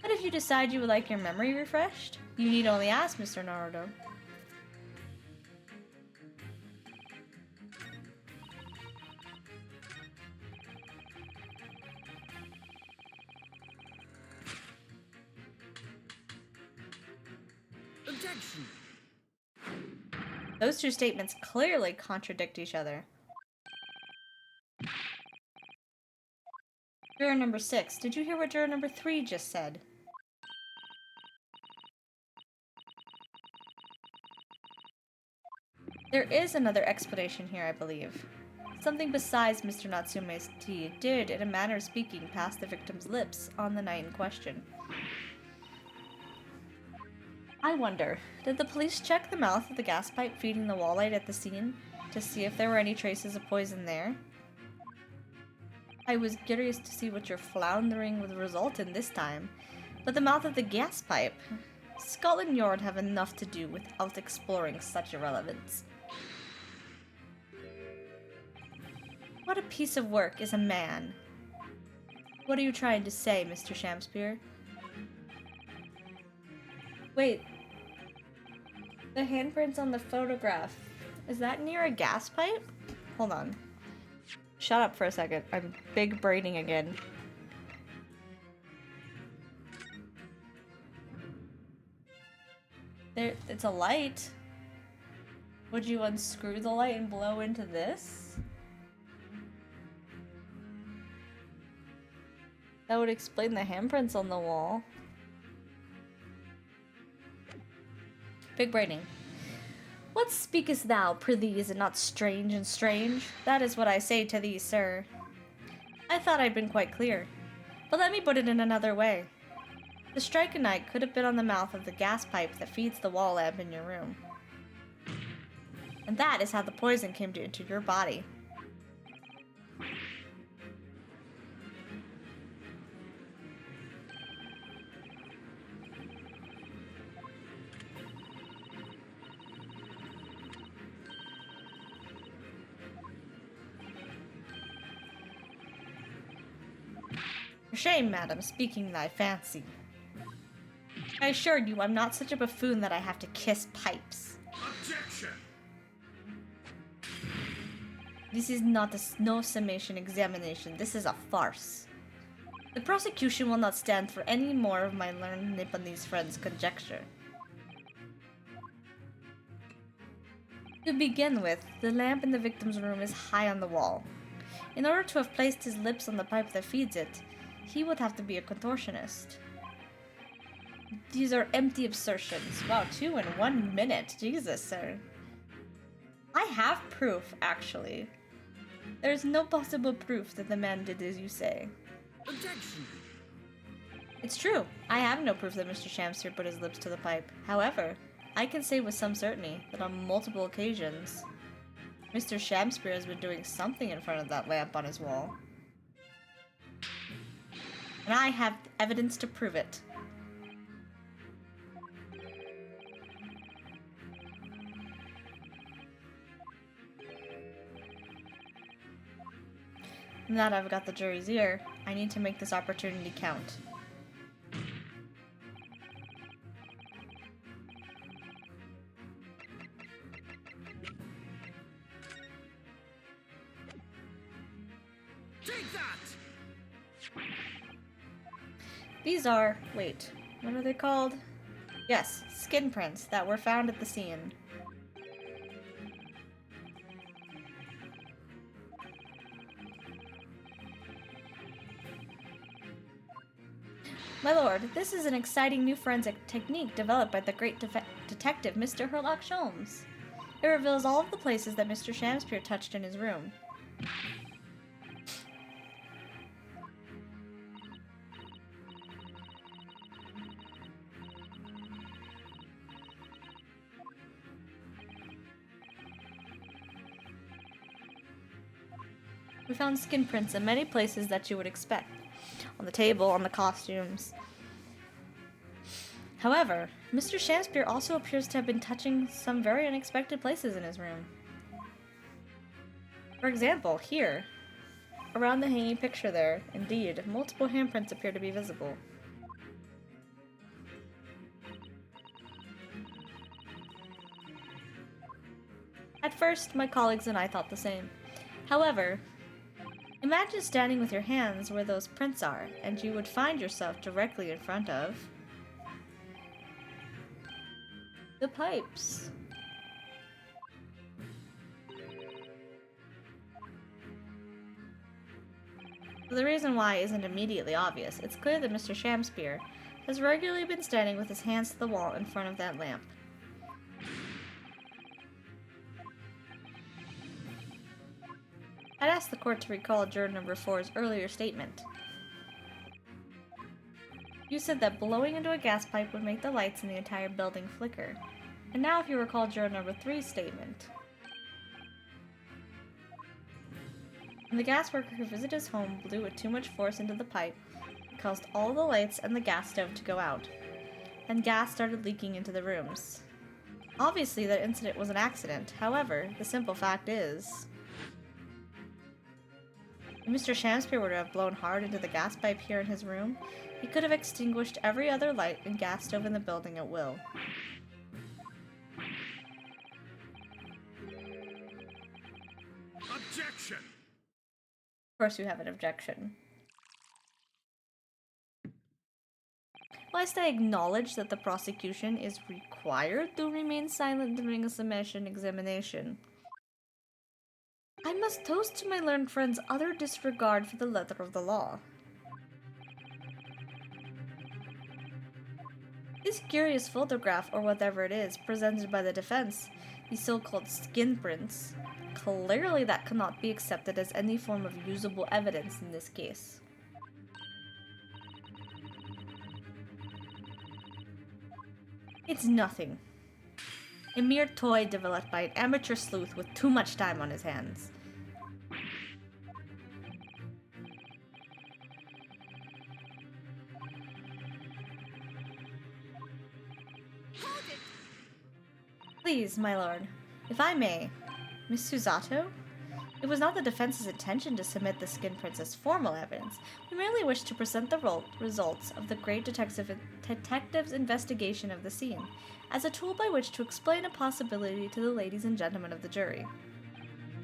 But if you decide you would like your memory refreshed, you need only ask, Mr. Naruto. Objection! Those two statements clearly contradict each other. Juror number 6, did you hear what juror number 3 just said? There is another explanation here, I believe. Something besides Mr. Natsume's tea did, in a manner of speaking, pass the victim's lips on the night in question. I wonder, did the police check the mouth of the gas pipe feeding the wall light at the scene to see if there were any traces of poison there? I was curious to see what your floundering would result in this time, but the mouth of the gas pipe... Scotland Yard have enough to do without exploring such irrelevance. What a piece of work is a man. What are you trying to say, Mr. Shamspeare? Wait. The handprints on the photograph. Is that near a gas pipe? Hold on. Shut up for a second. I'm big braining again. There, it's a light. Would you unscrew the light and blow into this? That would explain the handprints on the wall. Big braining. What speakest thou, prithee, is it not strange and strange? That is what I say to thee, sir. I thought I'd been quite clear, but let me put it in another way. The strychnite could have been on the mouth of the gas pipe that feeds the wall lamp in your room. And that is how the poison came into your body. For shame, madam, speaking thy fancy. I assure you, I'm not such a buffoon that I have to kiss pipes. Objection! This is not no summation examination. This is a farce. The prosecution will not stand for any more of my learned Nipponese friend's conjecture. To begin with, the lamp in the victim's room is high on the wall. In order to have placed his lips on the pipe that feeds it, he would have to be a contortionist. These are empty assertions. Wow, 2 in 1 minute. Jesus, sir. I have proof, actually. There's no possible proof that the man did as you say. Objection! It's true. I have no proof that Mr. Shamspeare put his lips to the pipe. However, I can say with some certainty that on multiple occasions, Mr. Shamspeare has been doing something in front of that lamp on his wall. And I have evidence to prove it. Now that I've got the jury's ear, I need to make this opportunity count. Take that! These are, wait, what are they called? Yes, skin prints that were found at the scene. My lord, this is an exciting new forensic technique developed by the great detective Mr. Sherlock Holmes. It reveals all of the places that Mr. Shamspeare touched in his room. We found skin prints in many places that you would expect. On the table, on the costumes. However, Mr. Shamspeare also appears to have been touching some very unexpected places in his room. For example, here, around the hanging picture there, indeed, multiple handprints appear to be visible. At first, my colleagues and I thought the same. However, imagine standing with your hands where those prints are, and you would find yourself directly in front of the pipes. The reason why isn't immediately obvious. It's clear that Mr. Shamspeare has regularly been standing with his hands to the wall in front of that lamp. I'd ask the court to recall juror number 4's earlier statement. You said that blowing into a gas pipe would make the lights in the entire building flicker. And now if you recall juror number 3's statement. When the gas worker who visited his home blew with too much force into the pipe, it caused all the lights and the gas stove to go out, and gas started leaking into the rooms. Obviously, that incident was an accident. However, the simple fact is, if Mr. Shamspeare were to have blown hard into the gas pipe here in his room, he could have extinguished every other light and gas stove in the building at will. Objection! Of course you have an objection. Whilst I acknowledge that the prosecution is required to remain silent during a submission examination, I must toast to my learned friend's utter disregard for the letter of the law. This curious photograph, or whatever it is, presented by the defense, the so-called skin prints, clearly that cannot be accepted as any form of usable evidence in this case. It's nothing. A mere toy developed by an amateur sleuth with too much time on his hands. Please, my lord, if I may, Miss Susato? It was not the defense's intention to submit the skin prints as formal evidence. We merely wished to present the results of the great detective's investigation of the scene, as a tool by which to explain a possibility to the ladies and gentlemen of the jury.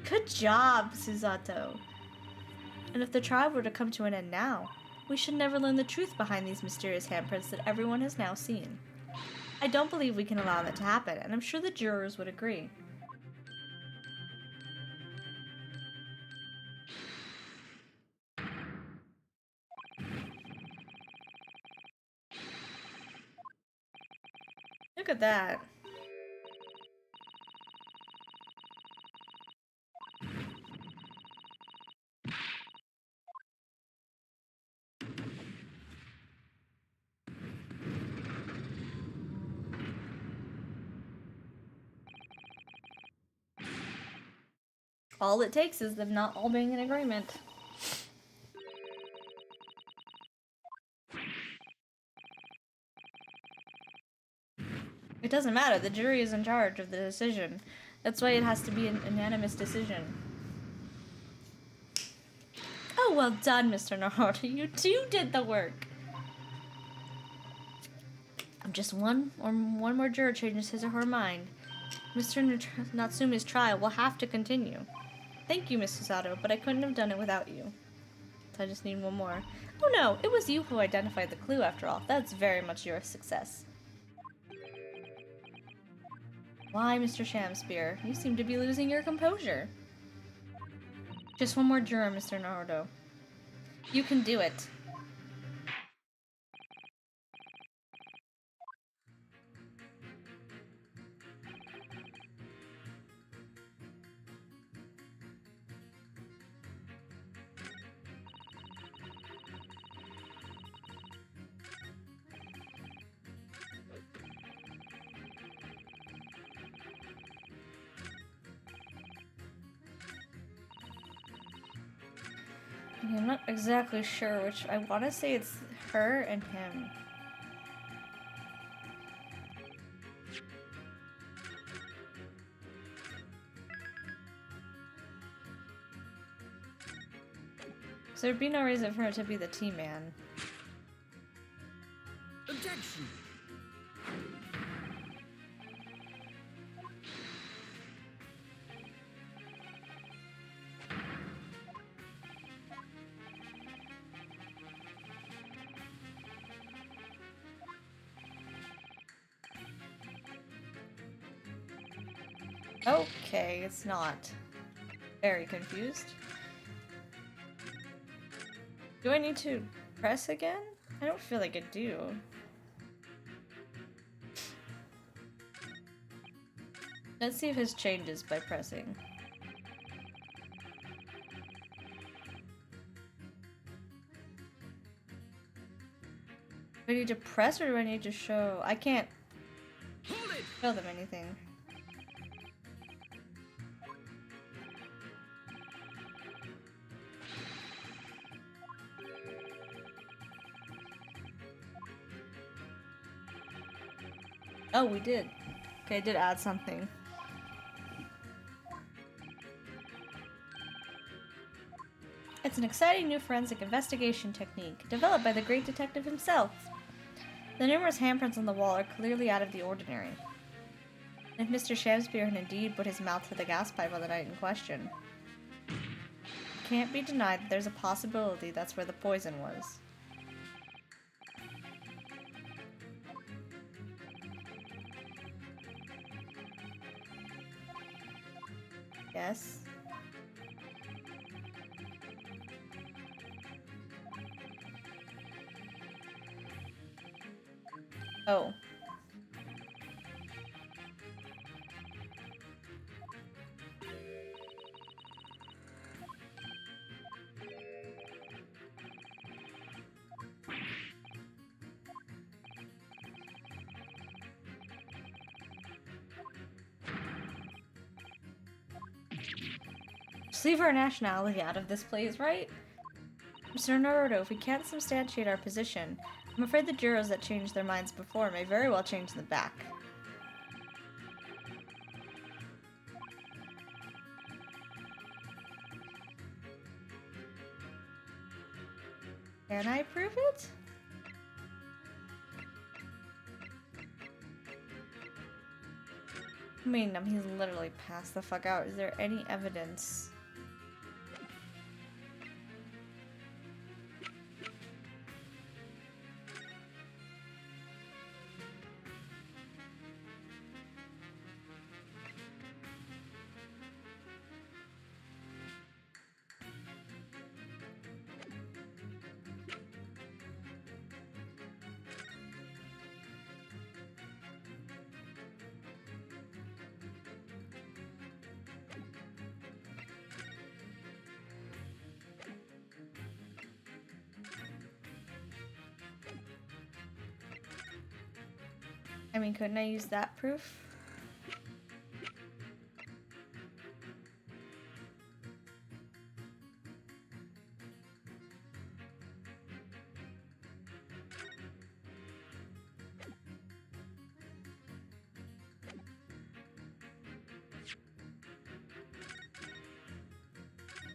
Good job, Susato! And if the trial were to come to an end now, we should never learn the truth behind these mysterious handprints that everyone has now seen. I don't believe we can allow that to happen, and I'm sure the jurors would agree. Look at that. All it takes is them not all being in agreement. It doesn't matter, the jury is in charge of the decision. That's why it has to be an unanimous decision. Oh, well done, Mr. Naruto. You too did the work. Just one more juror changes his or her mind. Mr. Natsume's trial will have to continue. Thank you, Miss Susato, but I couldn't have done it without you. So I just need one more. Oh no, it was you who identified the clue after all. That's very much your success. Why, Mr. Shamspeare? You seem to be losing your composure. Just one more juror, Mr. Naruto. You can do it. I'm not exactly sure which. I want to say it's her and him. So there'd be no reason for her to be the T-Man. Objection! Okay, it's not. Very confused. Do I need to press again? I don't feel like I do. Let's see if his changes by pressing. Do I need to press or do I need to show? I can't Hold it! show them anything. Oh, we did. Okay, I did add something. It's an exciting new forensic investigation technique, developed by the great detective himself. The numerous handprints on the wall are clearly out of the ordinary. If Mr. Shamspeare had indeed put his mouth to the gas pipe on the night in question, it can't be denied that there's a possibility that's where the poison was. Yes. Oh. Just leave our nationality out of this, please, right? Mr. Naruto, if we can't substantiate our position, I'm afraid the jurors that changed their minds before may very well change them back. Can I prove it? I mean, he's literally passed the fuck out. Is there any evidence? I mean, couldn't I use that proof?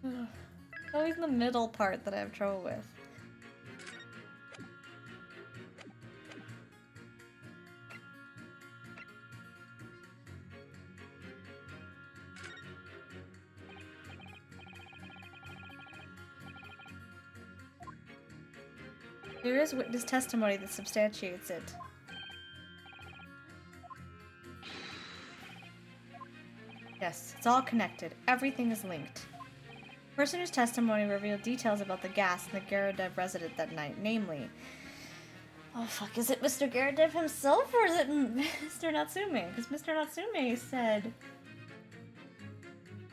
It's always the middle part that I have trouble with. There is witness testimony that substantiates it. Yes, it's all connected. Everything is linked. The person whose testimony revealed details about the gas in the Garadev residence that night, namely... Oh fuck, is it Mr. Garadev himself or is it Mr. Natsume? Because Mr. Natsume said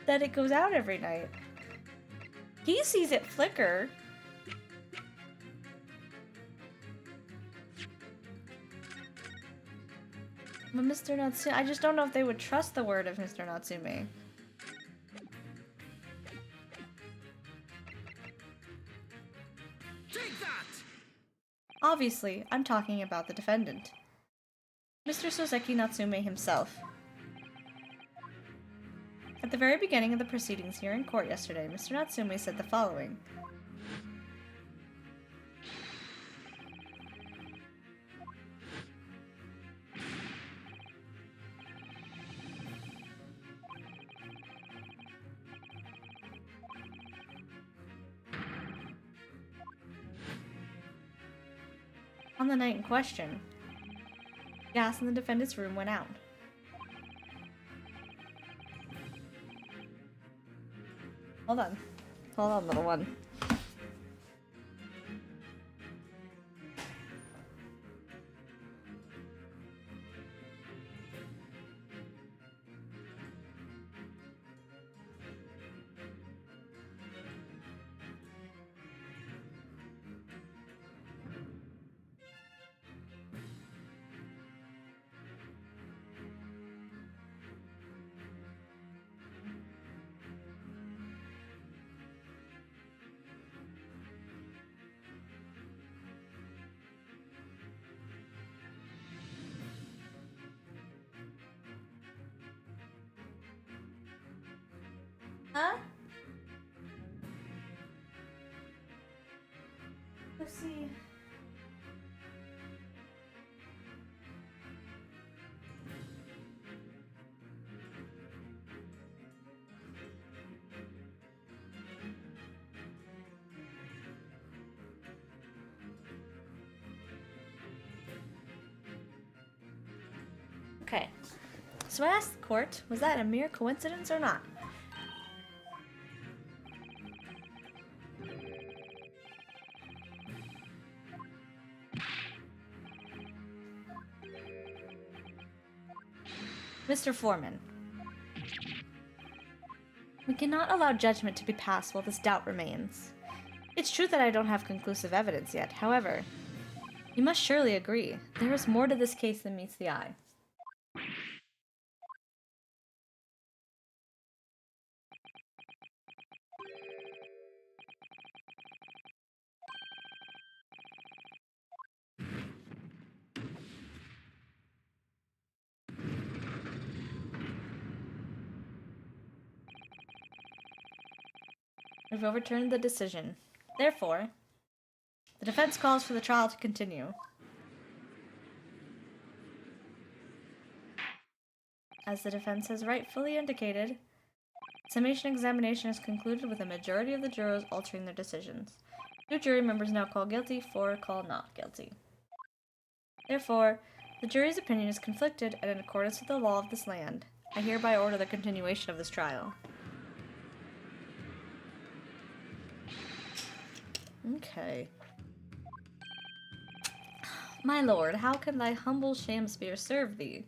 that it goes out every night. He sees it flicker. But Mr. Natsume, I just don't know if they would trust the word of Mr. Natsume. Take that! Obviously, I'm talking about the defendant. Mr. Soseki Natsume himself. At the very beginning of the proceedings here in court yesterday, Mr. Natsume said the following. On the night in question, gas in the defendant's room went out. Hold on. Hold on, little one. Huh? Let's see. Okay. So I asked the court, was that a mere coincidence or not? Mr. Foreman, we cannot allow judgment to be passed while this doubt remains. It's true that I don't have conclusive evidence yet. However, you must surely agree, there is more to this case than meets the eye. We've overturned the decision. Therefore, the defense calls for the trial to continue. As the defense has rightfully indicated, summation examination is concluded with a majority of the jurors altering their decisions. 2 jury members now call guilty, 4 call not guilty. Therefore, the jury's opinion is conflicted, and in accordance with the law of this land, I hereby order the continuation of this trial. Okay. My lord, how can thy humble Shamspeare serve thee?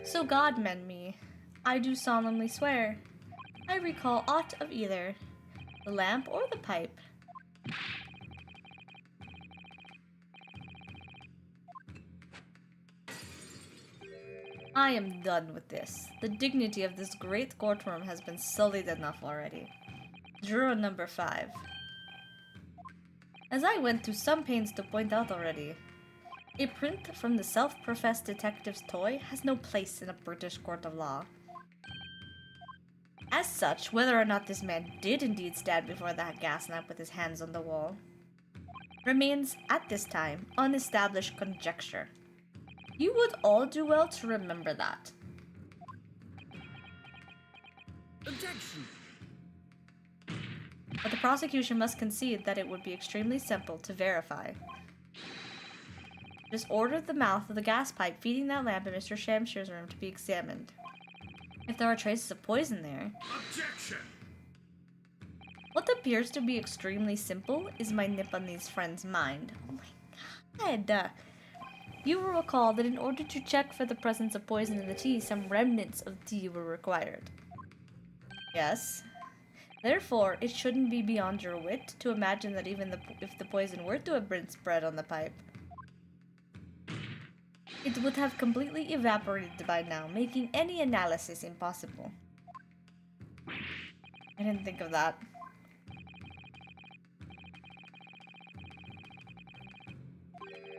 So God mend me, I do solemnly swear, I recall aught of either, the lamp or the pipe. I am done with this. The dignity of this great courtroom has been sullied enough already. Juror number 5. As I went to some pains to point out already, a print from the self-professed detective's toy has no place in a British court of law. As such, whether or not this man did indeed stand before that gas lamp with his hands on the wall remains, at this time, unestablished conjecture. You would all do well to remember that. Objection! But the prosecution must concede that it would be extremely simple to verify. Just order the mouth of the gas pipe feeding that lamp in Mr. Shamshear's room to be examined. If there are traces of poison there... Objection! What appears to be extremely simple is my Nipponese friend's mind. Oh my god. You will recall that in order to check for the presence of poison in the tea, some remnants of tea were required. Yes. Therefore, it shouldn't be beyond your wit to imagine that even if the poison were to have been spread on the pipe, it would have completely evaporated by now, making any analysis impossible. I didn't think of that.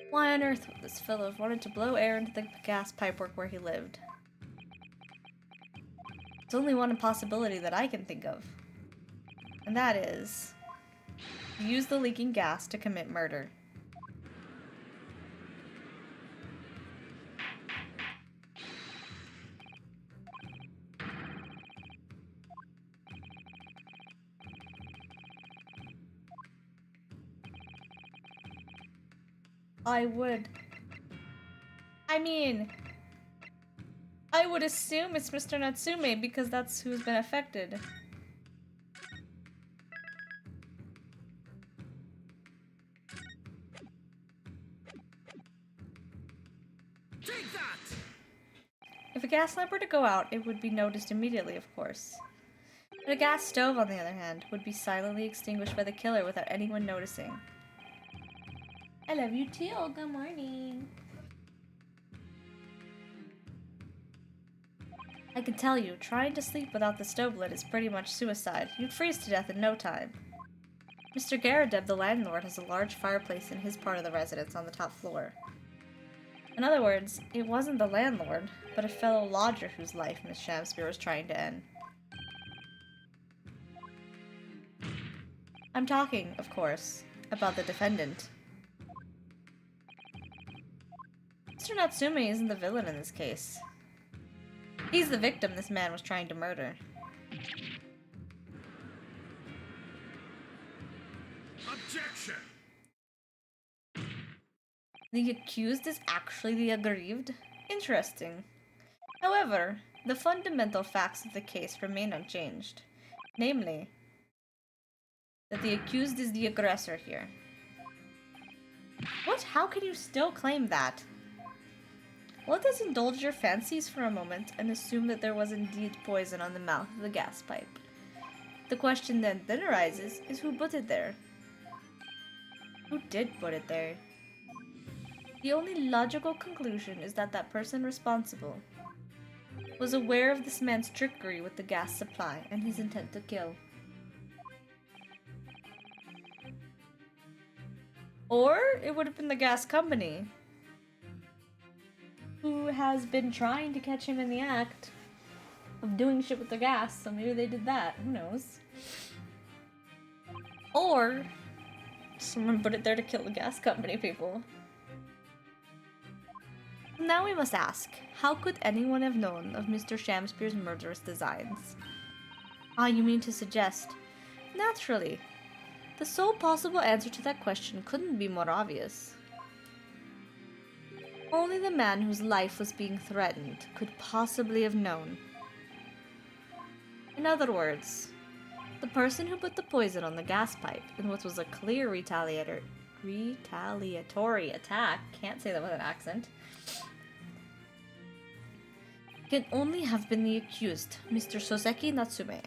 Why on earth would this fellow have wanted to blow air into the gas pipework where he lived? It's only one possibility that I can think of. And that is... use the leaking gas to commit murder. I would assume it's Mr. Natsume because that's who's been affected. Take that! If a gas lamp were to go out, it would be noticed immediately, of course. But a gas stove, on the other hand, would be silently extinguished by the killer without anyone noticing. I love you too. Good morning. I can tell you, trying to sleep without the stove lit is pretty much suicide. You'd freeze to death in no time. Mr. Garadeb, the landlord, has a large fireplace in his part of the residence on the top floor. In other words, it wasn't the landlord, but a fellow lodger whose life Miss Shamspeare was trying to end. I'm talking, of course, about the defendant. Mr. Natsume isn't the villain in this case. He's the victim this man was trying to murder. Objection! The accused is actually the aggrieved? Interesting. However, the fundamental facts of the case remain unchanged. Namely, that the accused is the aggressor here. What? How can you still claim that? Let us indulge your fancies for a moment and assume that there was indeed poison on the mouth of the gas pipe. The question then arises is who put it there? Who did put it there? The only logical conclusion is that that person responsible was aware of this man's trickery with the gas supply and his intent to kill. Or it would have been the gas company who has been trying to catch him in the act of doing shit with the gas, so maybe they did that. Who knows? Or someone put it there to kill the gas company people. Now we must ask, how could anyone have known of Mr. Shamspeare's murderous designs? Ah, you mean to suggest? Naturally. The sole possible answer to that question couldn't be more obvious. Only the man whose life was being threatened could possibly have known. In other words, the person who put the poison on the gas pipe in what was a clear retaliatory attack, can't say that with an accent, can only have been the accused, Mr. Soseki Natsume.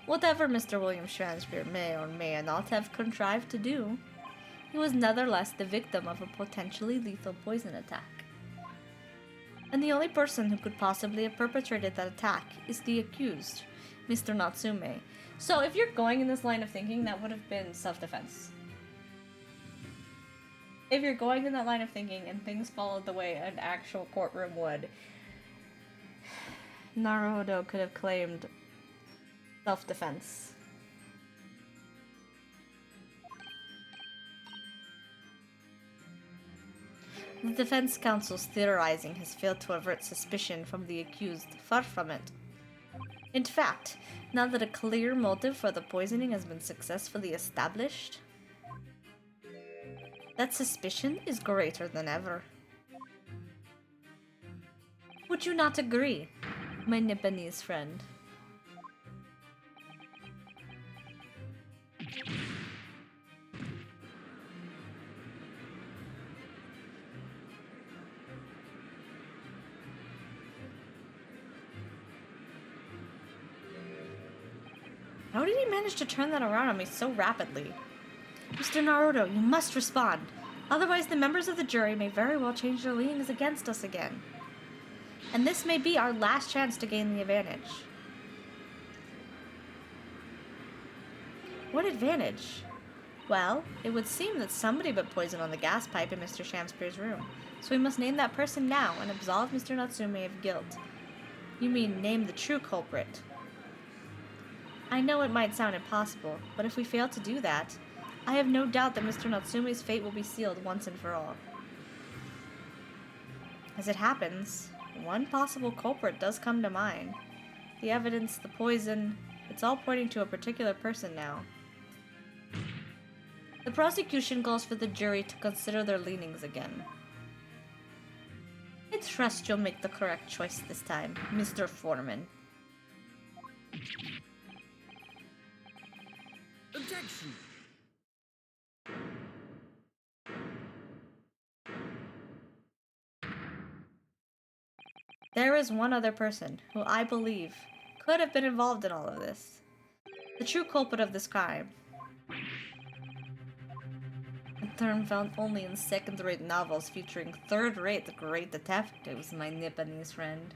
Whatever Mr. William Shamspeare may or may not have contrived to do, he was nevertheless the victim of a potentially lethal poison attack. And the only person who could possibly have perpetrated that attack is the accused, Mr. Natsume. So if you're going in this line of thinking, that would have been self-defense. If you're going in that line of thinking and things followed the way an actual courtroom would, Naruhodo could have claimed self-defense. The defense counsel's theorizing has failed to avert suspicion from the accused. Far from it. In fact, now that a clear motive for the poisoning has been successfully established, that suspicion is greater than ever. Would you not agree, my Nipponese friend? How did he manage to turn that around on me so rapidly? Mr. Naruto, you must respond. Otherwise, the members of the jury may very well change their leanings against us again. And this may be our last chance to gain the advantage. What advantage? Well, it would seem that somebody put poison on the gas pipe in Mr. Shamspeare's room. So we must name that person now and absolve Mr. Natsume of guilt. You mean name the true culprit. I know it might sound impossible, but if we fail to do that, I have no doubt that Mr. Natsume's fate will be sealed once and for all. As it happens, one possible culprit does come to mind. The evidence, the poison, it's all pointing to a particular person now. The prosecution calls for the jury to consider their leanings again. I trust you'll make the correct choice this time, Mr. Foreman. Objection! There is one other person who I believe could have been involved in all of this. The true culprit of this crime. A term found only in second-rate novels featuring third-rate great detectives, my Nipponese friend.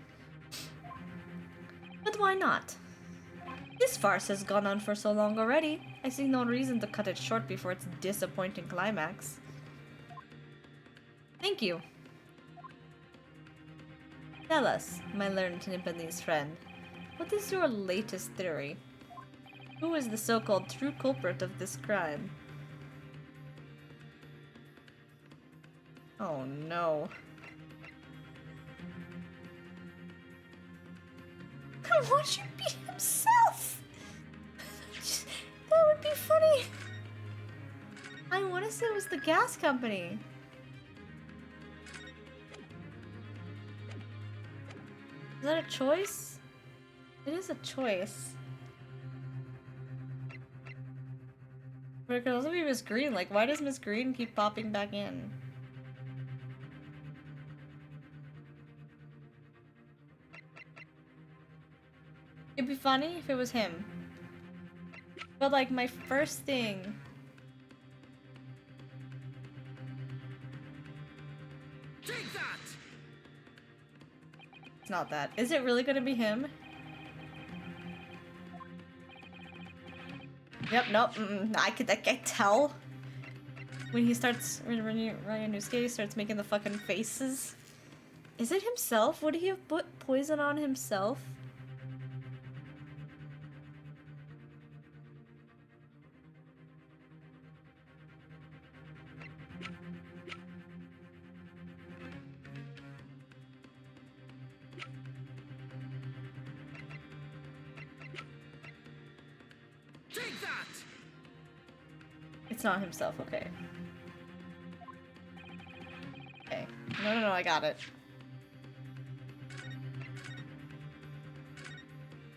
But why not? This farce has gone on for so long already. I see no reason to cut it short before its disappointing climax. Thank you. Tell us, my learned Nipponese friend, what is your latest theory? Who is the so-called true culprit of this crime? Oh no. Why should he beat himself? That would be funny. I want to say it was the gas company. Is that a choice? It is a choice. But it could also be Miss Green. Like, why does Miss Green keep popping back in? It'd be funny if it was him. But like my first thing... Take that! It's not that. Is it really gonna be him? Yep, nope. I can't tell. When he starts, when Ryunosuke starts making the fucking faces. Is it himself? Would he have put poison on himself? Take that! It's not himself, okay. Okay. No, I got it.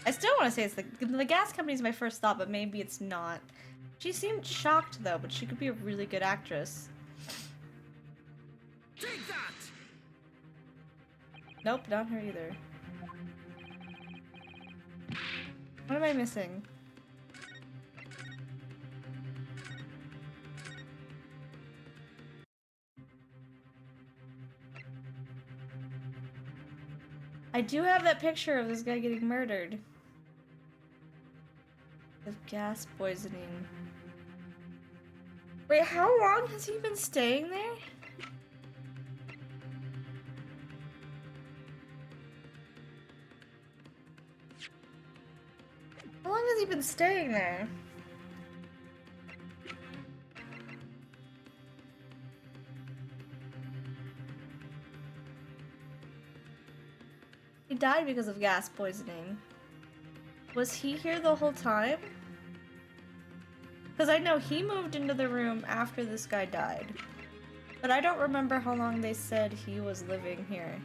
I still want to say it's the gas company's my first thought, but maybe it's not. She seemed shocked though, but she could be a really good actress. Take that! Nope, not her either. What am I missing? I do have that picture of this guy getting murdered. Of gas poisoning. Wait, how long has he been staying there? How long has he been staying there? He died because of gas poisoning. Was he here the whole time? Because I know he moved into the room after this guy died. But I don't remember how long they said he was living here.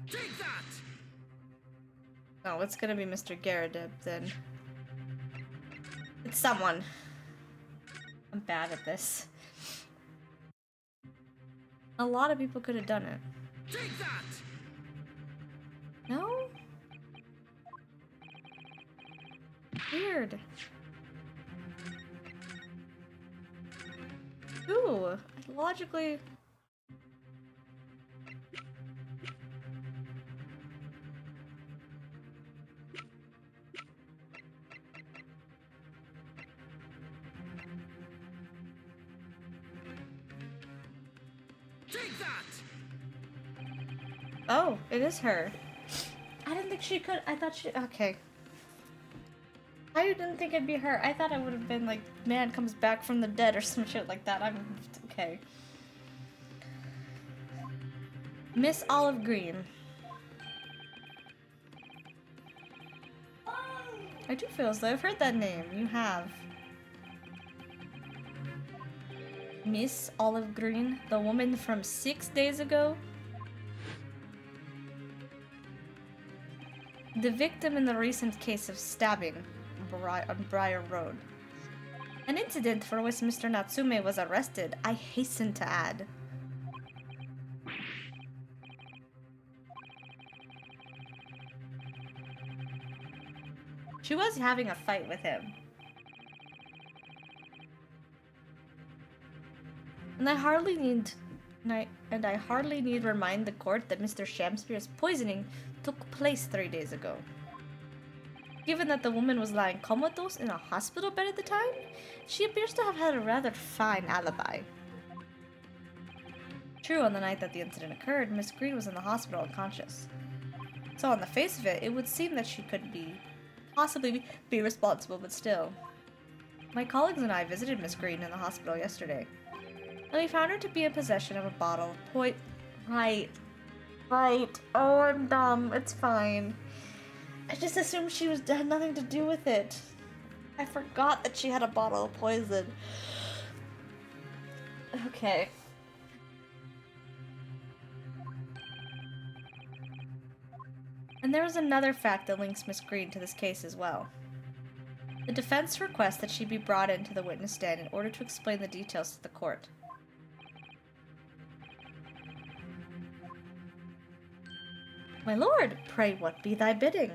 Take that! Oh, it's gonna be Mr. Garadib then. It's someone. I'm bad at this. A lot of people could have done it. Take that! No? Weird. Ooh, logically... Take that! Oh, it is her. I didn't think she could. I thought she. Okay. I didn't think it'd be her. I thought it would have been like, man comes back from the dead or some shit like that. I'm. Okay. Miss Olive Green. I do feel as though I've heard that name. You have. Miss Olive Green, the woman from 6 days ago? The victim in the recent case of stabbing on Briar Road. An incident for which Mr. Natsume was arrested, I hasten to add. She was having a fight with him. And I hardly need remind the court that Mr. Shamspeare's poisoning took place 3 days ago. Given that the woman was lying comatose in a hospital bed at the time, she appears to have had a rather fine alibi. True, on the night that the incident occurred, Miss Green was in the hospital unconscious. So on the face of it, it would seem that she could possibly be responsible, but still. My colleagues and I visited Miss Green in the hospital yesterday, and we found her to be in possession of a bottle of Right. Oh, I'm dumb. It's fine. I just assumed she had nothing to do with it. I forgot that she had a bottle of poison. Okay. And there is another fact that links Miss Green to this case as well. The defense requests that she be brought into the witness stand in order to explain the details to the court. My lord, pray what be thy bidding?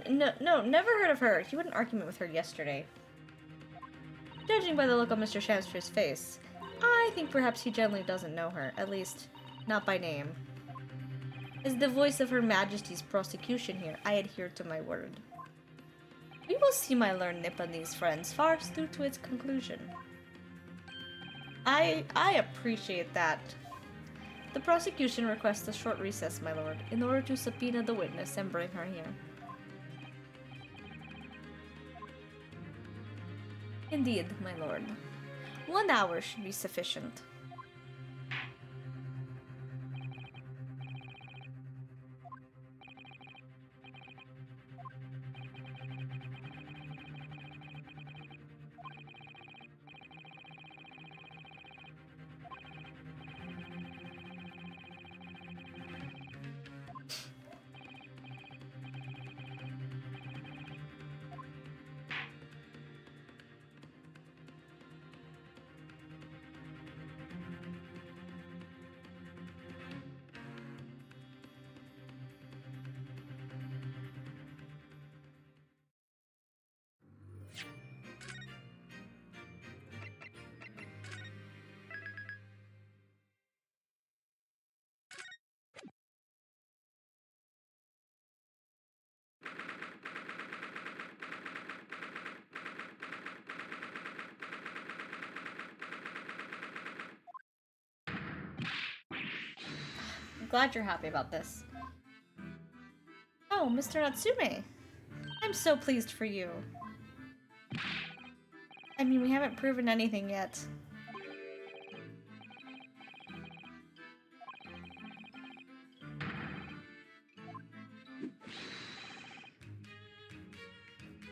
No, never heard of her. You had an argument with her yesterday. Judging by the look on Mr. Shamspeare's face, I think perhaps he generally doesn't know her, at least, not by name. As the voice of Her Majesty's prosecution here, I adhere to my word. We will see my learned Nipponese friends farce through to its conclusion. I appreciate that. The prosecution requests a short recess, my lord, in order to subpoena the witness and bring her here. Indeed, my lord. 1 hour should be sufficient. I'm glad you're happy about this. Oh, Mr. Natsume. I'm so pleased for you. I mean, we haven't proven anything yet.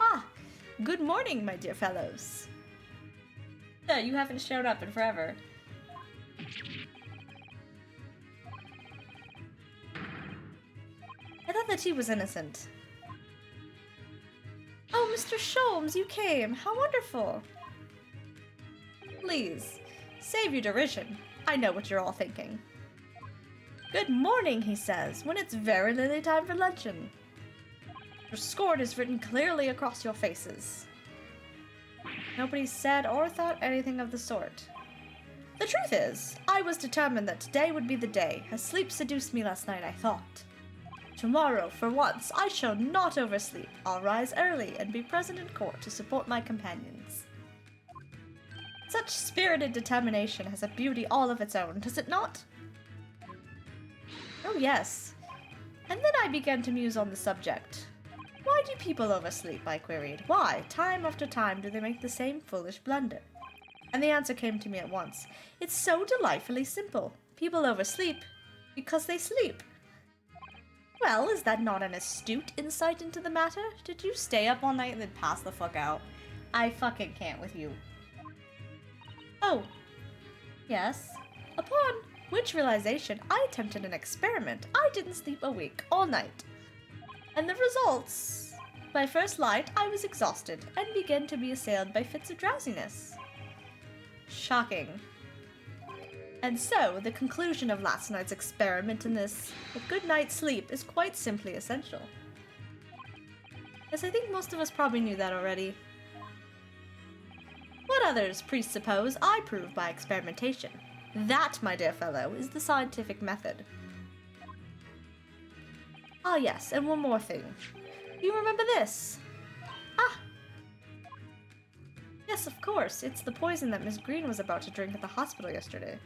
Ah, good morning, my dear fellows. Yeah, you haven't shown up in forever. I thought that he was innocent. Oh, Mr. Sholmes, you came. How wonderful. Please, save your derision. I know what you're all thinking. Good morning, he says, when it's very nearly time for luncheon. Your scorn is written clearly across your faces. Nobody said or thought anything of the sort. The truth is, I was determined that today would be the day. As sleep seduced me last night, I thought. Tomorrow, for once, I shall not oversleep. I'll rise early and be present in court to support my companions. Such spirited determination has a beauty all of its own, does it not? Oh yes. And then I began to muse on the subject. Why do people oversleep? I queried. Why, time after time, do they make the same foolish blunder? And the answer came to me at once. It's so delightfully simple. People oversleep because they sleep. Well, is that not an astute insight into the matter? Did you stay up all night and then pass the fuck out? I fucking can't with you. Oh. Yes. Upon which realization, I attempted an experiment. I didn't sleep a week, all night. And the results? By first light, I was exhausted and began to be assailed by fits of drowsiness. Shocking. And so, the conclusion of last night's experiment in this, a good night's sleep, is quite simply essential. Yes, I think most of us probably knew that already. What others presuppose, I prove by experimentation. That, my dear fellow, is the scientific method. Ah yes, and one more thing. Do you remember this? Ah! Yes, of course. It's the poison that Miss Green was about to drink at the hospital yesterday.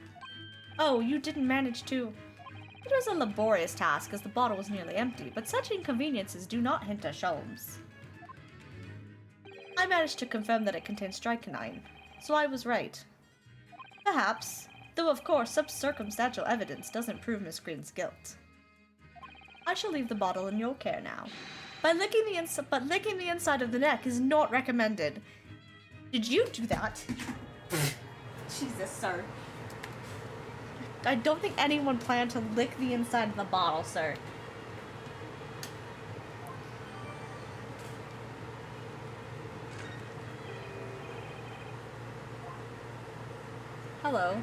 Oh, you didn't manage to... It was a laborious task, as the bottle was nearly empty, but such inconveniences do not hint at Sholmes. I managed to confirm that it contained strychnine, so I was right. Perhaps, though of course such circumstantial evidence doesn't prove Miss Green's guilt. I shall leave the bottle in your care now. But licking the inside of the neck is not recommended. Did you do that? Jesus, sir. I don't think anyone planned to lick the inside of the bottle, sir. Hello.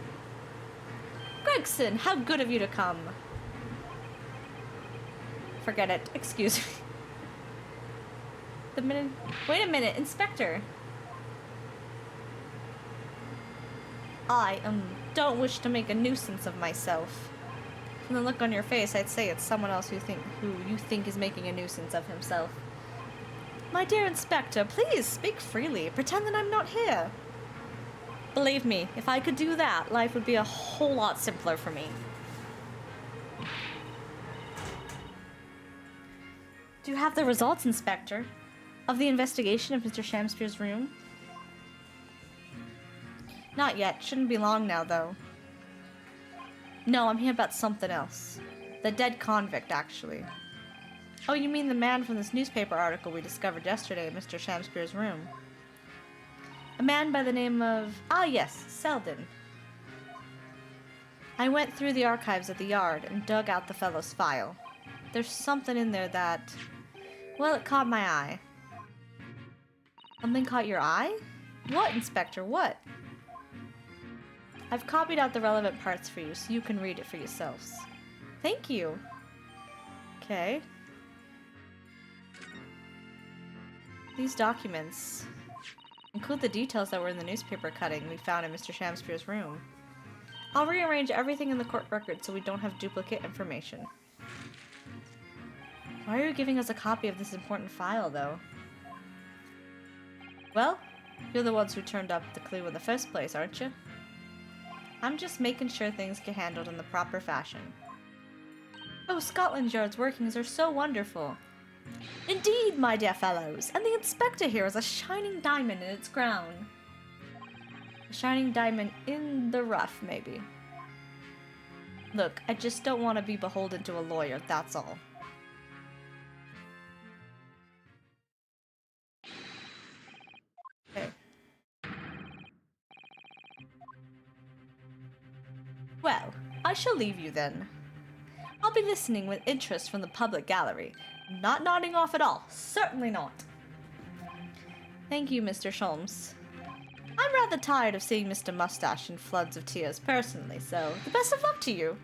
Gregson, how good of you to come. Forget it. Excuse me. Wait a minute, Inspector. I don't wish to make a nuisance of myself. From the look on your face, I'd say it's someone else who you think is making a nuisance of himself. My dear Inspector, please speak freely. Pretend that I'm not here. Believe me, if I could do that, life would be a whole lot simpler for me. Do you have the results, Inspector, of the investigation of Mr. Shamspeare's room? Not yet. Shouldn't be long now, though. No, I'm here about something else. The dead convict, actually. Oh, you mean the man from this newspaper article we discovered yesterday in Mr. Shamspeare's room? A man by the name of... Ah, yes, Selden. I went through the archives at the yard and dug out the fellow's file. There's something in there that... Well, it caught my eye. Something caught your eye? What, Inspector, what? I've copied out the relevant parts for you so you can read it for yourselves. Thank you. Okay. These documents include the details that were in the newspaper cutting we found in Mr. Shamspeare's room. I'll rearrange everything in the court record so we don't have duplicate information. Why are you giving us a copy of this important file, though? Well, you're the ones who turned up the clue in the first place, aren't you? I'm just making sure things get handled in the proper fashion. Oh, Scotland Yard's workings are so wonderful. Indeed, my dear fellows, and the inspector here is a shining diamond in its crown. A shining diamond in the rough, maybe. Look, I just don't want to be beholden to a lawyer, that's all. Okay. Well, I shall leave you then. I'll be listening with interest from the public gallery. Not nodding off at all. Certainly not. Thank you, Mr. Sholmes. I'm rather tired of seeing Mr. Mustache in floods of tears personally, so the best of luck to you.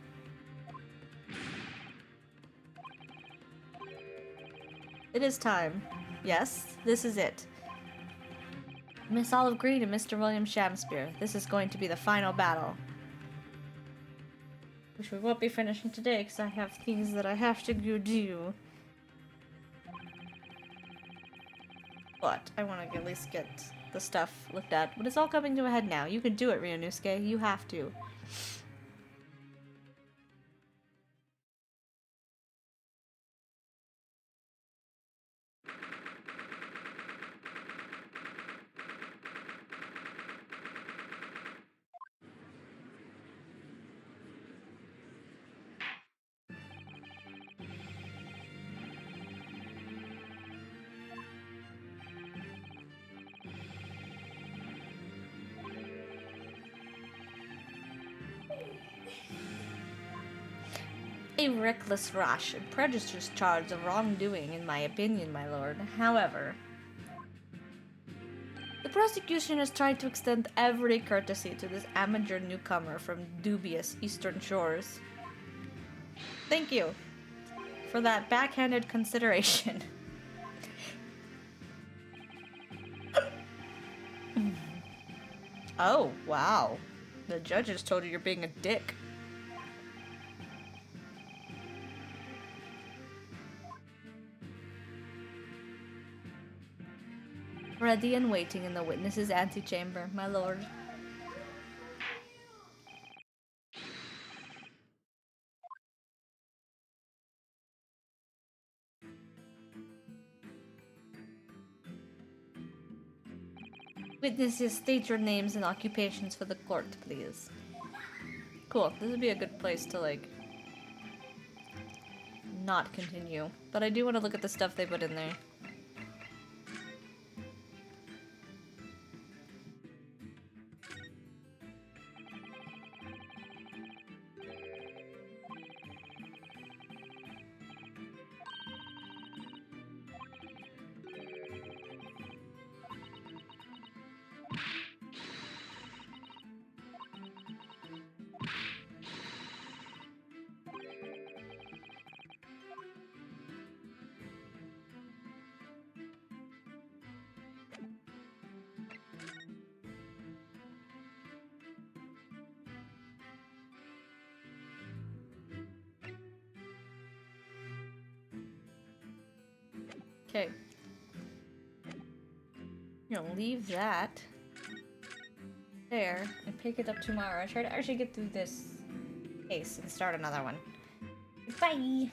It is time. Yes, this is it. Miss Olive Green and Mr. William Shamspeare. This is going to be the final battle. Which we won't be finishing today because I have things that I have to go do. But I want to at least get the stuff looked at. But it's all coming to a head now. You can do it, Ryunosuke. You have to. A reckless, rash, and prejudiced charge of wrongdoing, in my opinion, my lord. However, the prosecution has tried to extend every courtesy to this amateur newcomer from dubious eastern shores. Thank you for that backhanded consideration. Oh, wow. The judges told you you're being a dick. Ready and waiting in the witness's antechamber, my lord. Witnesses, state your names and occupations for the court, please. Cool. This would be a good place to, like, not continue. But I do want to look at the stuff they put in there. Okay. You know, leave that there and pick it up tomorrow. I try to actually get through this case and start another one. Bye!